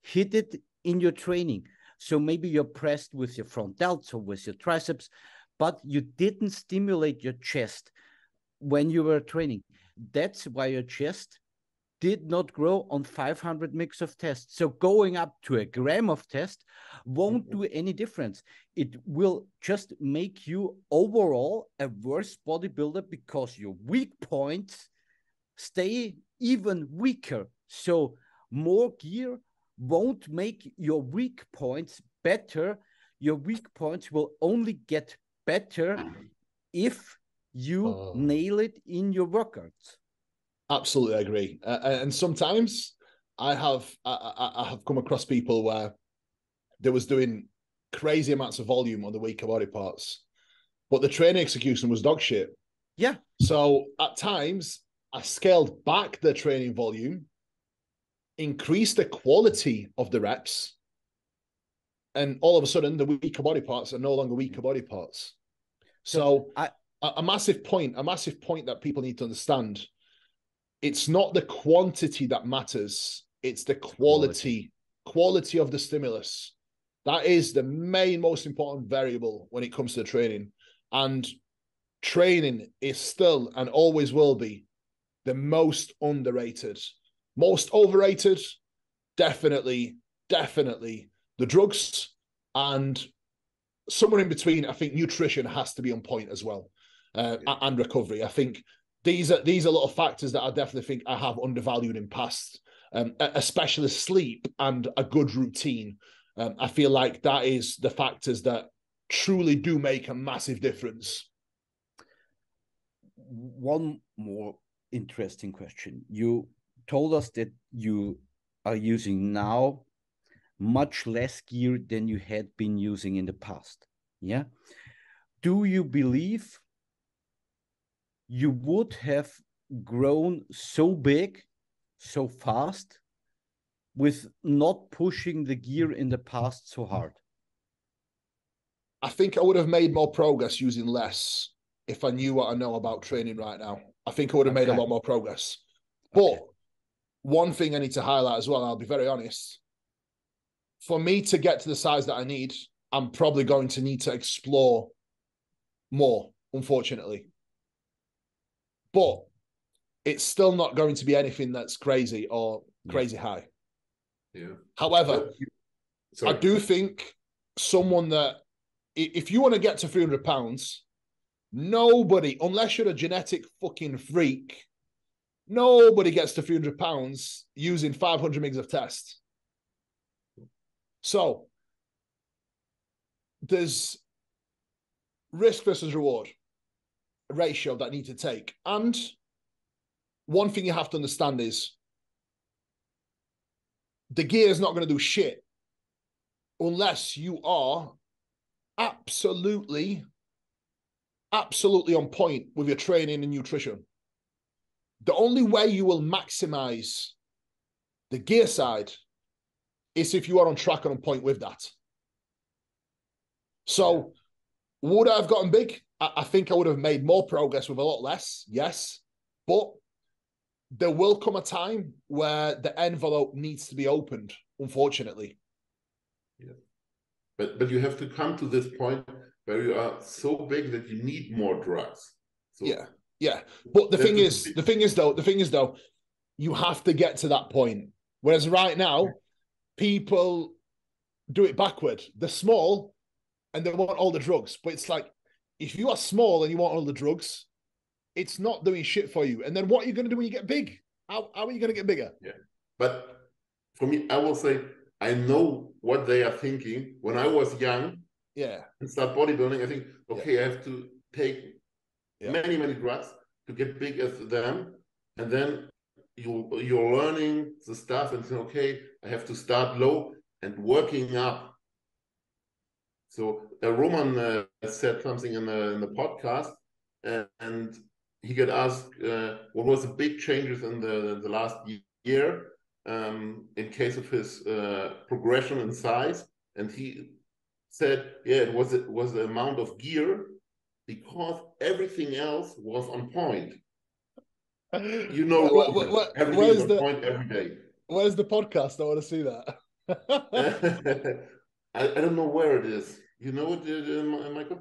hit it in your training. So maybe you're pressed with your front delts or with your triceps, but you didn't stimulate your chest when you were training. That's why your chest did not grow on 500 mix of test. So going up to 1 gram of test won't do any difference. It will just make you overall a worse bodybuilder, because your weak points stay even weaker. So more gear won't make your weak points better. Your weak points will only get better if you nail it in your workouts. Absolutely, I agree. And sometimes I have come across people where they was doing crazy amounts of volume on the weaker body parts, but the training execution was dog shit. Yeah. So at times I scaled back the training volume, increased the quality of the reps, and all of a sudden the weaker body parts are no longer weaker body parts. So a massive point that people need to understand. It's not the quantity that matters. It's the quality of the stimulus. That is the most important variable when it comes to training. And training is still and always will be the most underrated. Most overrated, definitely the drugs, and somewhere in between. I think nutrition has to be on point as well, and recovery. I think these are little factors that I definitely think I have undervalued in past, especially sleep and a good routine. I feel like that is the factors that truly do make a massive difference. One more interesting question. You told us that you are using now much less gear than you had been using in the past. Yeah. Do you believe you would have grown so big, so fast, with not pushing the gear in the past so hard? I think I would have made more progress using less if I knew what I know about training right now. I think I would have made a lot more progress. But one thing I need to highlight as well, and I'll be very honest, for me to get to the size that I need, I'm probably going to need to explore more, unfortunately. But it's still not going to be anything that's crazy or crazy high. Yeah. However, I do think someone that, if you want to get to 300 pounds, nobody, unless you're a genetic fucking freak, nobody gets to 300 pounds using 500 mgs of test. So there's risk versus reward ratio that I need to take. And one thing you have to understand is the gear is not going to do shit unless you are absolutely on point with your training and nutrition. The only way you will maximize the gear side is if you are on track and on point with that. So would I have gotten big? I think I would have made more progress with a lot less, yes. But there will come a time where the envelope needs to be opened, unfortunately. Yeah. But you have to come to this point where you are so big that you need more drugs. So yeah. But the thing is though, you have to get to that point. Whereas right now, people do it backward. They're small and they want all the drugs. But it's like, if you are small and you want all the drugs, it's not doing shit for you. And then what are you going to do when you get big? How are you going to get bigger? Yeah. But for me, I will say, I know what they are thinking. When I was young and start bodybuilding, I think, okay, I have to take many drugs to get big as them. And then you're learning the stuff and saying, okay, I have to start low and working up. So Roman said something in the podcast, and he got asked what was the big changes in the last year in case of his progression in size, and he said, yeah, it was the amount of gear, because everything else was on point. You know, everything is on point every day. Where's the podcast? I want to see that. I don't know where it is. You know it, Michael?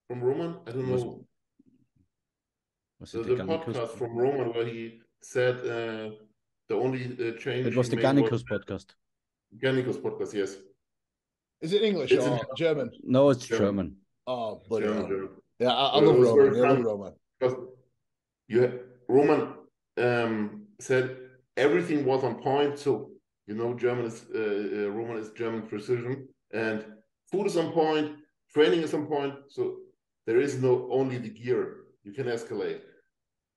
From Roman? I don't know. Was it the podcast from Roman where he said the only change. It was the Gannikus podcast. Gannikus podcast, yes. Is it English or German? No, it's German. Oh, bloody hell. German. Yeah, I love Roman. I love Roman. Because Roman said everything was on point. So, you know, Roman is German precision, and food is on point, training is on point. So there is no only the gear. You can escalate.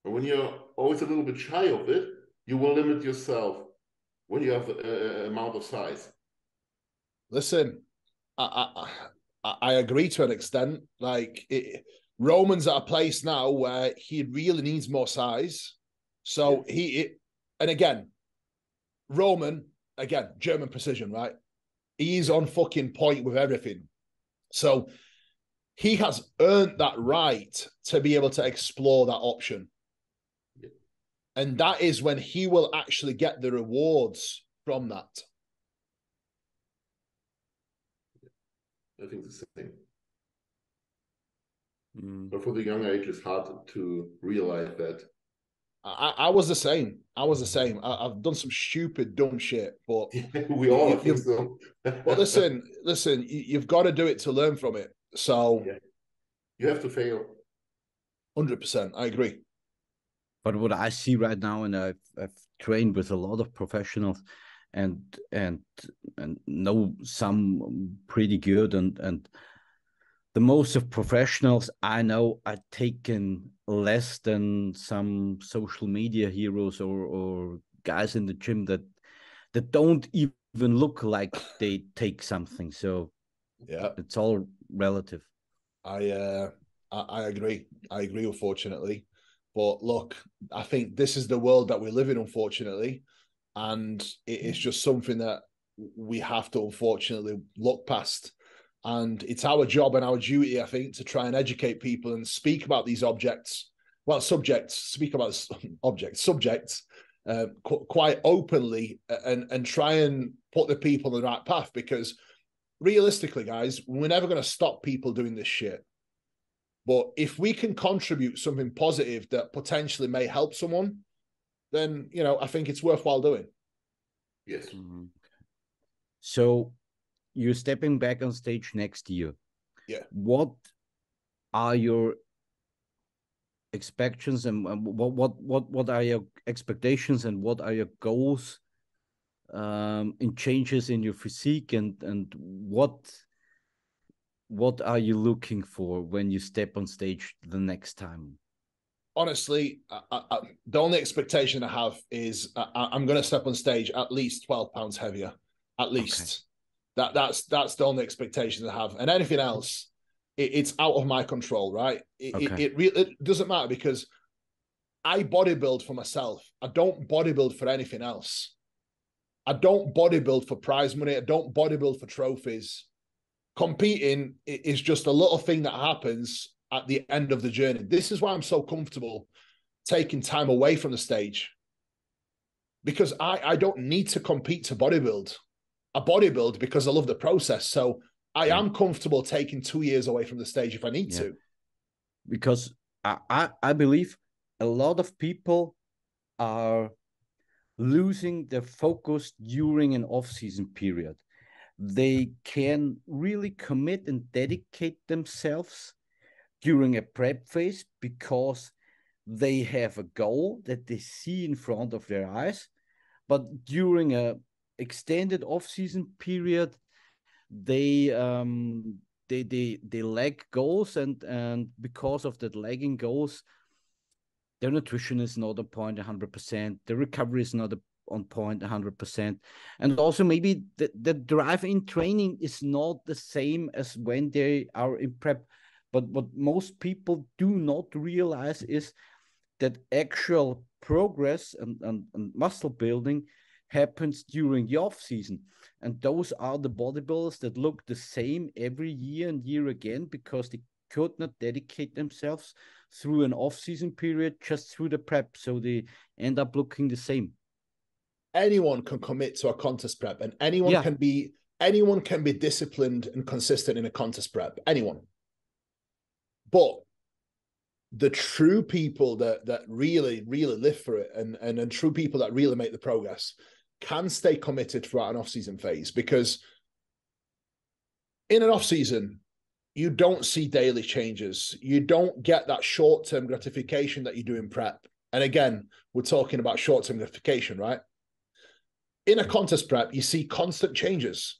And when you're always a little bit shy of it, you will limit yourself when you have the amount of size. Listen, I agree to an extent. Like, Roman's at a place now where he really needs more size. So and again, Roman, German precision, right? He's on fucking point with everything. So he has earned that right to be able to explore that option. Yeah. And that is when he will actually get the rewards from that. I think the same. But for the young age, it's hard to realize that. I was the same. I've done some stupid, dumb shit, but we all think so. But listen, you've got to do it to learn from it. So you have to fail. 100%. I agree. But what I see right now, and I've trained with a lot of professionals, and know some pretty good, and the most of professionals I know are taken less than some social media heroes or guys in the gym that don't even look like they take something. So yeah, it's all relative. I agree. I agree, unfortunately. But look, I think this is the world that we live in, unfortunately. And it is just something that we have to, unfortunately, look past. And it's our job and our duty, I think, to try and educate people and speak about these objects. Well, subjects, speak about subjects quite openly, and try and put the people on the right path. Because realistically, guys, we're never going to stop people doing this shit. But if we can contribute something positive that potentially may help someone, then, you know, I think it's worthwhile doing. Yes. Mm-hmm. So you're stepping back on stage next year. Yeah. What are your expectations, and what are your expectations, and what are your goals in changes in your physique, and what are you looking for when you step on stage the next time? Honestly, the only expectation I have is I'm going to step on stage at least 12 pounds heavier, at least. Okay. That's the only expectation I have, and anything else, it's out of my control, right? It doesn't matter, because I bodybuild for myself. I don't bodybuild for anything else. I don't bodybuild for prize money. I don't bodybuild for trophies. Competing is just a little thing that happens at the end of the journey. This is why I'm so comfortable taking time away from the stage, because I don't need to compete to bodybuild. I bodybuild because I love the process. So I am comfortable taking 2 years away from the stage if I need to. Because I believe a lot of people are losing their focus during an off-season period. They can really commit and dedicate themselves during a prep phase because they have a goal that they see in front of their eyes. But during a extended off-season period, they lack goals, and because of that lagging goals, their nutrition is not on point 100%. The recovery is not on point 100%. And also maybe the drive in training is not the same as when they are in prep. But what most people do not realize is that actual progress and muscle building happens during the off season. And those are the bodybuilders that look the same every year and year again, because they could not dedicate themselves through an off-season period just through the prep, so they end up looking the same. Anyone can commit to a contest prep, and anyone can be disciplined and consistent in a contest prep. Anyone. But the true people that really live for it, and true people that really make the progress, can stay committed throughout an off-season phase, because in an off-season, you don't see daily changes. You don't get that short-term gratification that you do in prep. And again, we're talking about short-term gratification, right? In a contest prep, you see constant changes.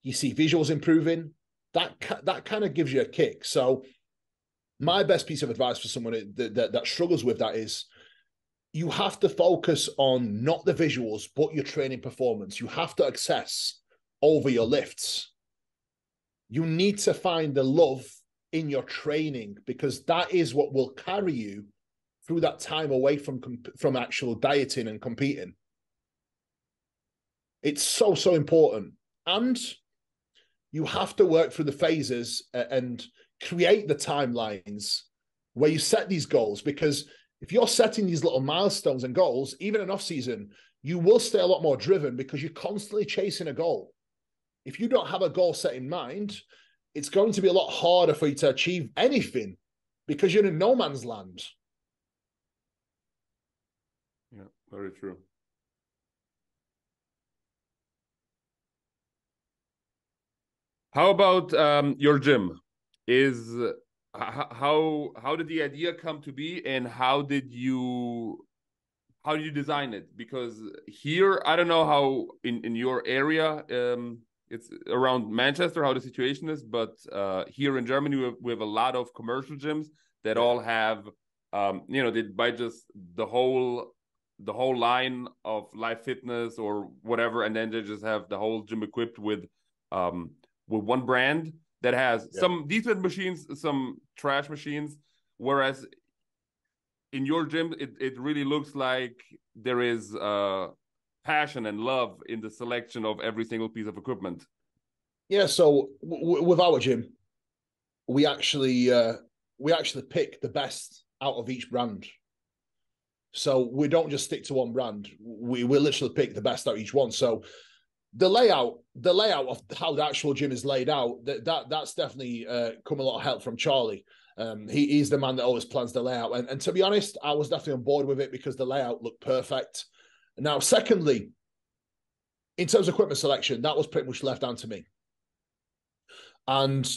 You see visuals improving. That kind of gives you a kick. So my best piece of advice for someone that struggles with that is, you have to focus on not the visuals, but your training performance. You have to obsess over your lifts. You need to find the love in your training, because that is what will carry you through that time away from actual dieting and competing. It's so important. And you have to work through the phases and create the timelines where you set these goals, because if you're setting these little milestones and goals, even in off season, you will stay a lot more driven, because you're constantly chasing a goal. If you don't have a goal set in mind, it's going to be a lot harder for you to achieve anything, because you're in no man's land. Yeah, very true. How about your gym? how did the idea come to be, and how did you design it? Because here, I don't know how in your area, it's around Manchester, how the situation is, but here in Germany, we have a lot of commercial gyms that all have, they buy just the whole line of live fitness or whatever, and then they just have the whole gym equipped with one brand that has some decent machines, some trash machines, whereas in your gym, it really looks like there is passion and love in the selection of every single piece of equipment. Yeah, so with our gym, we actually pick the best out of each brand. So we don't just stick to one brand. We literally pick the best out of each one. So the layout of how the actual gym is laid out, that's definitely come a lot of help from Charlie. He's the man that always plans the layout. And to be honest, I was definitely on board with it because the layout looked perfect. Now, secondly, in terms of equipment selection, that was pretty much left down to me. And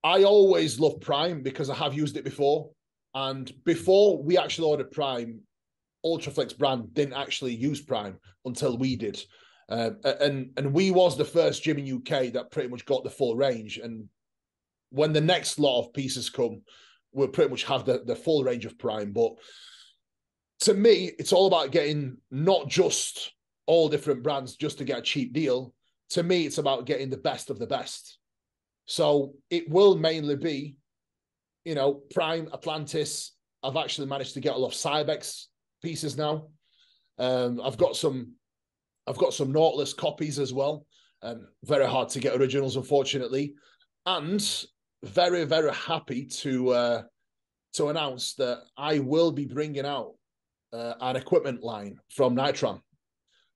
I always love Prime because I have used it before. And before we actually ordered Prime, Ultraflex brand didn't actually use Prime until we did. And we was the first gym in UK that pretty much got the full range. And when the next lot of pieces come, we'll pretty much have the full range of Prime. But to me, it's all about getting not just all different brands just to get a cheap deal. To me, it's about getting the best of the best. So it will mainly be, Prime, Atlantis. I've actually managed to get a lot of Cybex pieces now. I've got some Nautilus copies as well. Very hard to get originals, unfortunately. And very, very happy to announce that I will be bringing out an equipment line from Nitron,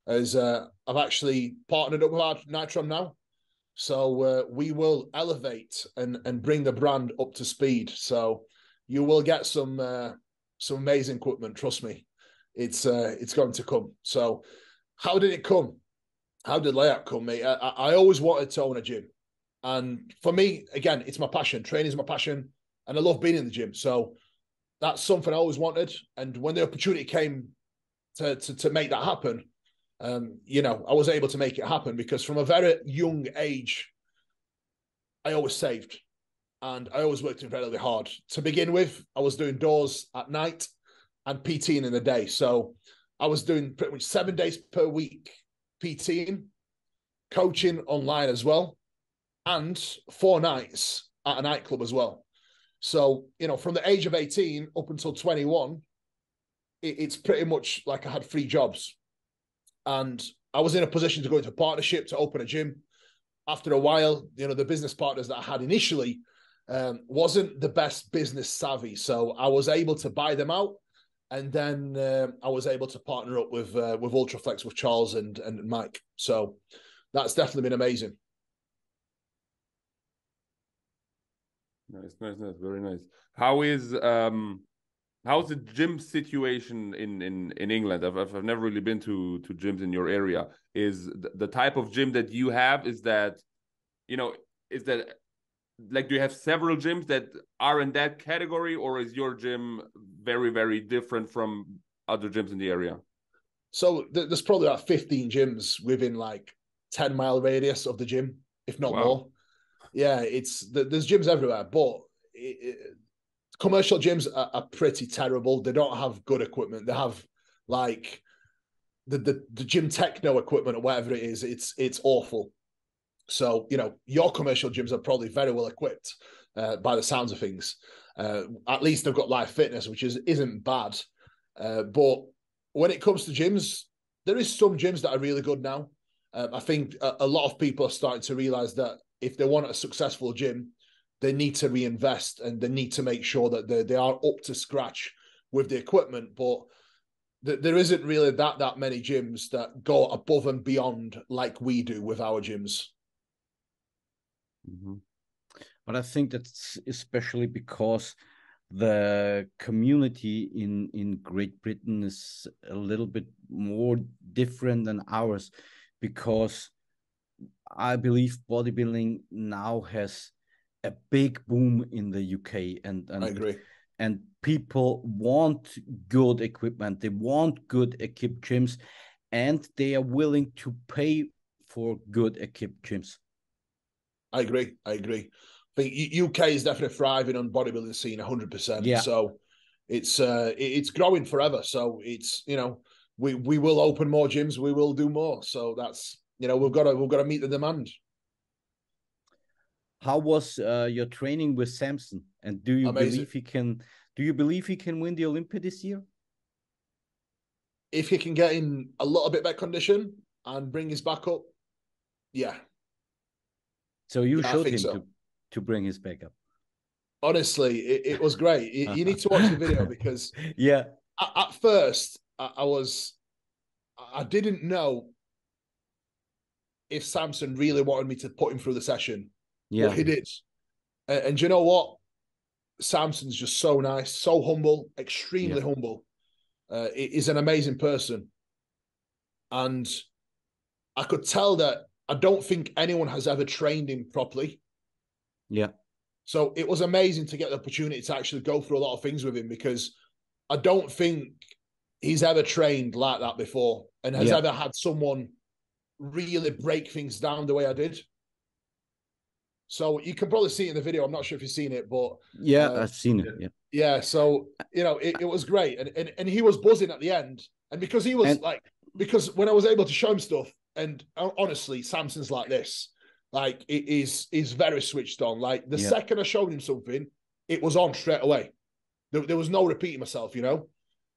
as I've actually partnered up with our Nitron now. So we will elevate and bring the brand up to speed. So you will get some amazing equipment. Trust me, it's going to come. So how did it come? How did layout come, mate? I always wanted to own a gym. And for me, again, it's my passion. Training is my passion. And I love being in the gym. So that's something I always wanted. And when the opportunity came to make that happen, I was able to make it happen because from a very young age, I always saved and I always worked incredibly hard. To begin with, I was doing doors at night and PTing in the day. So I was doing pretty much 7 days per week PTing, coaching online as well, and 4 nights at a nightclub as well. So, from the age of 18 up until 21, it's pretty much like I had 3 jobs. And I was in a position to go into a partnership to open a gym. After a while, the business partners that I had initially wasn't the best business savvy. So I was able to buy them out. And then I was able to partner up with Ultraflex, with Charles and Mike. So that's definitely been amazing. Nice, very nice. How's the gym situation in England? I've never really been to gyms in your area. Is the type of gym that you have, is that like, do you have several gyms that are in that category, or is your gym very, very different from other gyms in the area? So there's probably about 15 gyms within like 10-mile radius of the gym, if not more. Yeah, there's gyms everywhere, but commercial gyms are pretty terrible. They don't have good equipment. They have like the gym techno equipment or whatever it is. It's awful. So, your commercial gyms are probably very well equipped by the sounds of things. At least they've got live fitness, which isn't bad. But when it comes to gyms, there is some gyms that are really good now. I think a lot of people are starting to realize that if they want a successful gym, they need to reinvest and they need to make sure that they are up to scratch with the equipment. But there isn't really that many gyms that go above and beyond like we do with our gyms. Mm-hmm. But I think that's especially because the community in Great Britain is a little bit more different than ours, because I believe bodybuilding now has a big boom in the UK, and I agree. And people want good equipment. They want good equipped gyms, and they are willing to pay for good equipped gyms. I agree. I think UK is definitely thriving on bodybuilding scene 100%. Yeah. So it's growing forever. So it's, you know, we will open more gyms, we will do more. So that's, you know, we've got to meet the demand. How was your training with Samson? And do you Amazing. believe he can? Do you believe he can win the Olympia this year? If he can get in a little bit better condition and bring his back up, yeah. So you Yeah, showed him to bring his back up. Honestly, it was great. You need to watch the video because yeah, at first I didn't know if Samson really wanted me to put him through the session. Yeah, but he did. And you know what? Samson's just so nice, so humble, extremely humble. He's an amazing person. And I could tell that I don't think anyone has ever trained him properly. Yeah. So it was amazing to get the opportunity to actually go through a lot of things with him, because I don't think he's ever trained like that before and has ever had someone really break things down the way I did. So you can probably see it in the video. I'm not sure if you've seen it, but yeah, I've seen it. Yeah. Yeah. So, you know, it was great. And he was buzzing at the end. And because he was because when I was able to show him stuff, and honestly, Samson's like this, like it is very switched on. Like the second I showed him something, it was on straight away. There was no repeating myself, you know?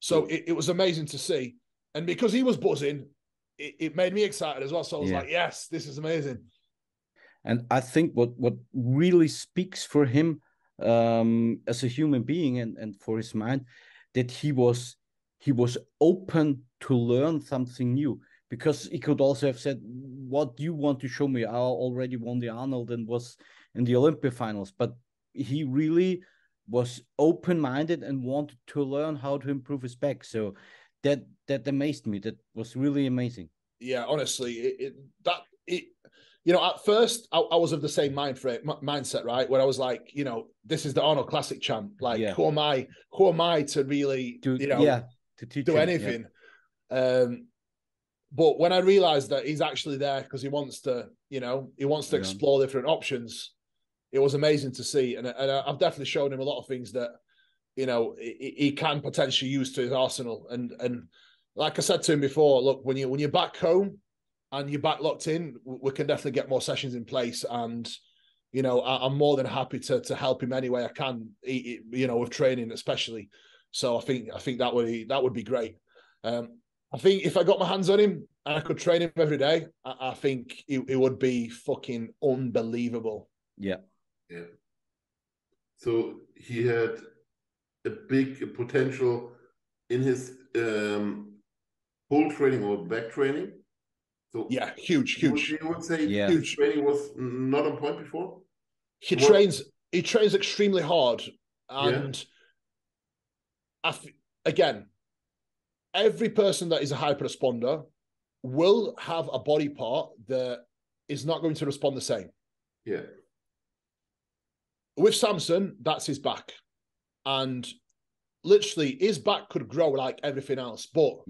So it was amazing to see. And because he was buzzing, it made me excited as well. So I was like, yes, this is amazing. And I think what really speaks for him as a human being and for his mind, that he was open to learn something new, because he could also have said, what you want to show me? I already won the Arnold and was in the Olympia finals. But he really was open-minded and wanted to learn how to improve his back. So that amazed me. That was really amazing. Yeah, honestly, you know, at first I was of the same mindset, right? Where I was like, you know, this is the Arnold Classic champ. Like, who am I to really, to teach do anything? But when I realized that he's actually there because he wants to, you know, explore different options, it was amazing to see. And I've definitely shown him a lot of things that, you know, he can potentially use to his arsenal. And like I said to him before, look, when you're back home and you're back locked in, we can definitely get more sessions in place. And, you know, I'm more than happy to help him any way I can, you know, with training especially. So I think that would be great. I think if I got my hands on him and I could train him every day, I think it would be fucking unbelievable. Yeah. Yeah. So he had a big potential in his whole training or back training. So yeah, huge. You would say his training was not on point before? He trains extremely hard. And again, every person that is a hyper-responder will have a body part that is not going to respond the same. Yeah. With Samson, that's his back. And literally, his back could grow like everything else, but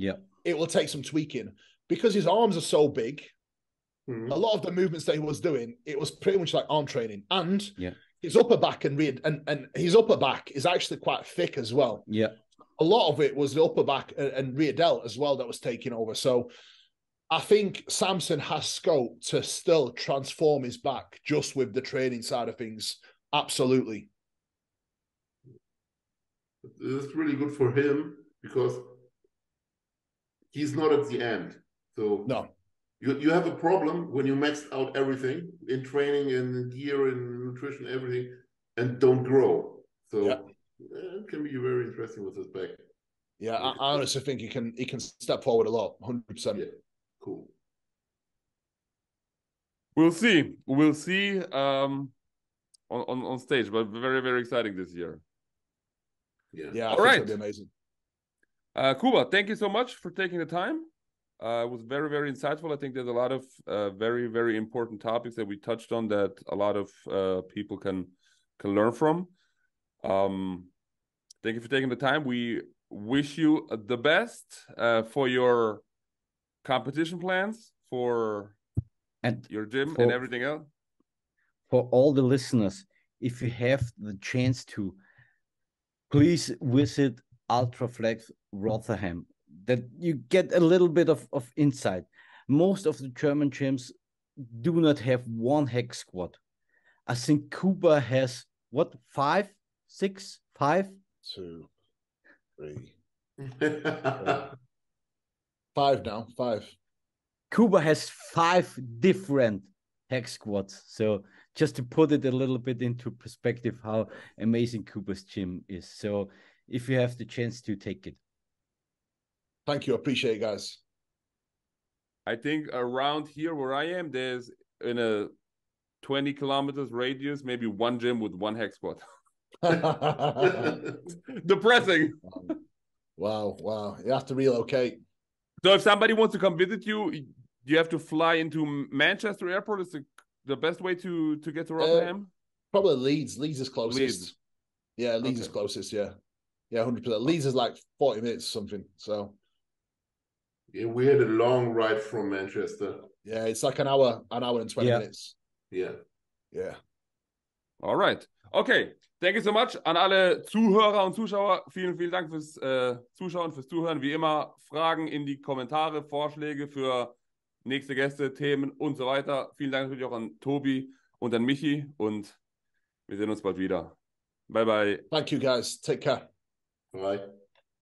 it will take some tweaking. Because his arms are so big, a lot of the movements that he was doing, it was pretty much like arm training. And his upper back and his upper back is actually quite thick as well. Yeah. A lot of it was the upper back and rear delt as well that was taking over. So I think Samson has scope to still transform his back just with the training side of things. Absolutely. It's really good for him because he's not at the end. So no, you have a problem when you maxed out everything in training and gear and nutrition, everything, and don't grow. So it can be very interesting with his back. Yeah, I honestly think he can step forward a lot, 100%. Yeah, cool. We'll see. We'll see on stage, but very, very exciting this year. Yeah. All right, it'll be amazing. Kuba, thank you so much for taking the time. It was very, very insightful. I think there's a lot of very, very important topics that we touched on that a lot of people can can learn from. Thank you for taking the time. We wish you the best for your competition plans, for your gym and everything else. For all the listeners, if you have the chance to, please visit Ultraflex Rotherham, that you get a little bit of insight. Most of the German gyms do not have one hack squat. I think Kuba has, what, 5, 6, 5? 2, 3, 5 now, 5. Kuba has 5 different hack squats. So just to put it a little bit into perspective, how amazing Kuba's gym is. So if you have the chance to, take it. Thank you. Appreciate it, guys. I think around here where I am, there's in a 20 kilometers radius, maybe one gym with one hack squat. Depressing. Wow. You have to relocate. So if somebody wants to come visit you, you have to fly into Manchester Airport. Is the best way to get to Rotherham? Probably Leeds. Leeds is closest. Leeds. Yeah, Leeds is closest. Yeah, 100%. Leeds is like 40 minutes or something. So yeah, we had a long ride from Manchester. Yeah, it's like an hour and 20 minutes. Yeah. All right. Okay. Thank you so much an alle Zuhörer und Zuschauer. Vielen, vielen Dank fürs Zuschauen, fürs Zuhören. Wie immer, Fragen in die Kommentare, Vorschläge für nächste Gäste, Themen und so weiter. Vielen Dank natürlich auch an Tobi und an Michi und wir sehen uns bald wieder. Bye, bye. Thank you, guys. Take care. Bye.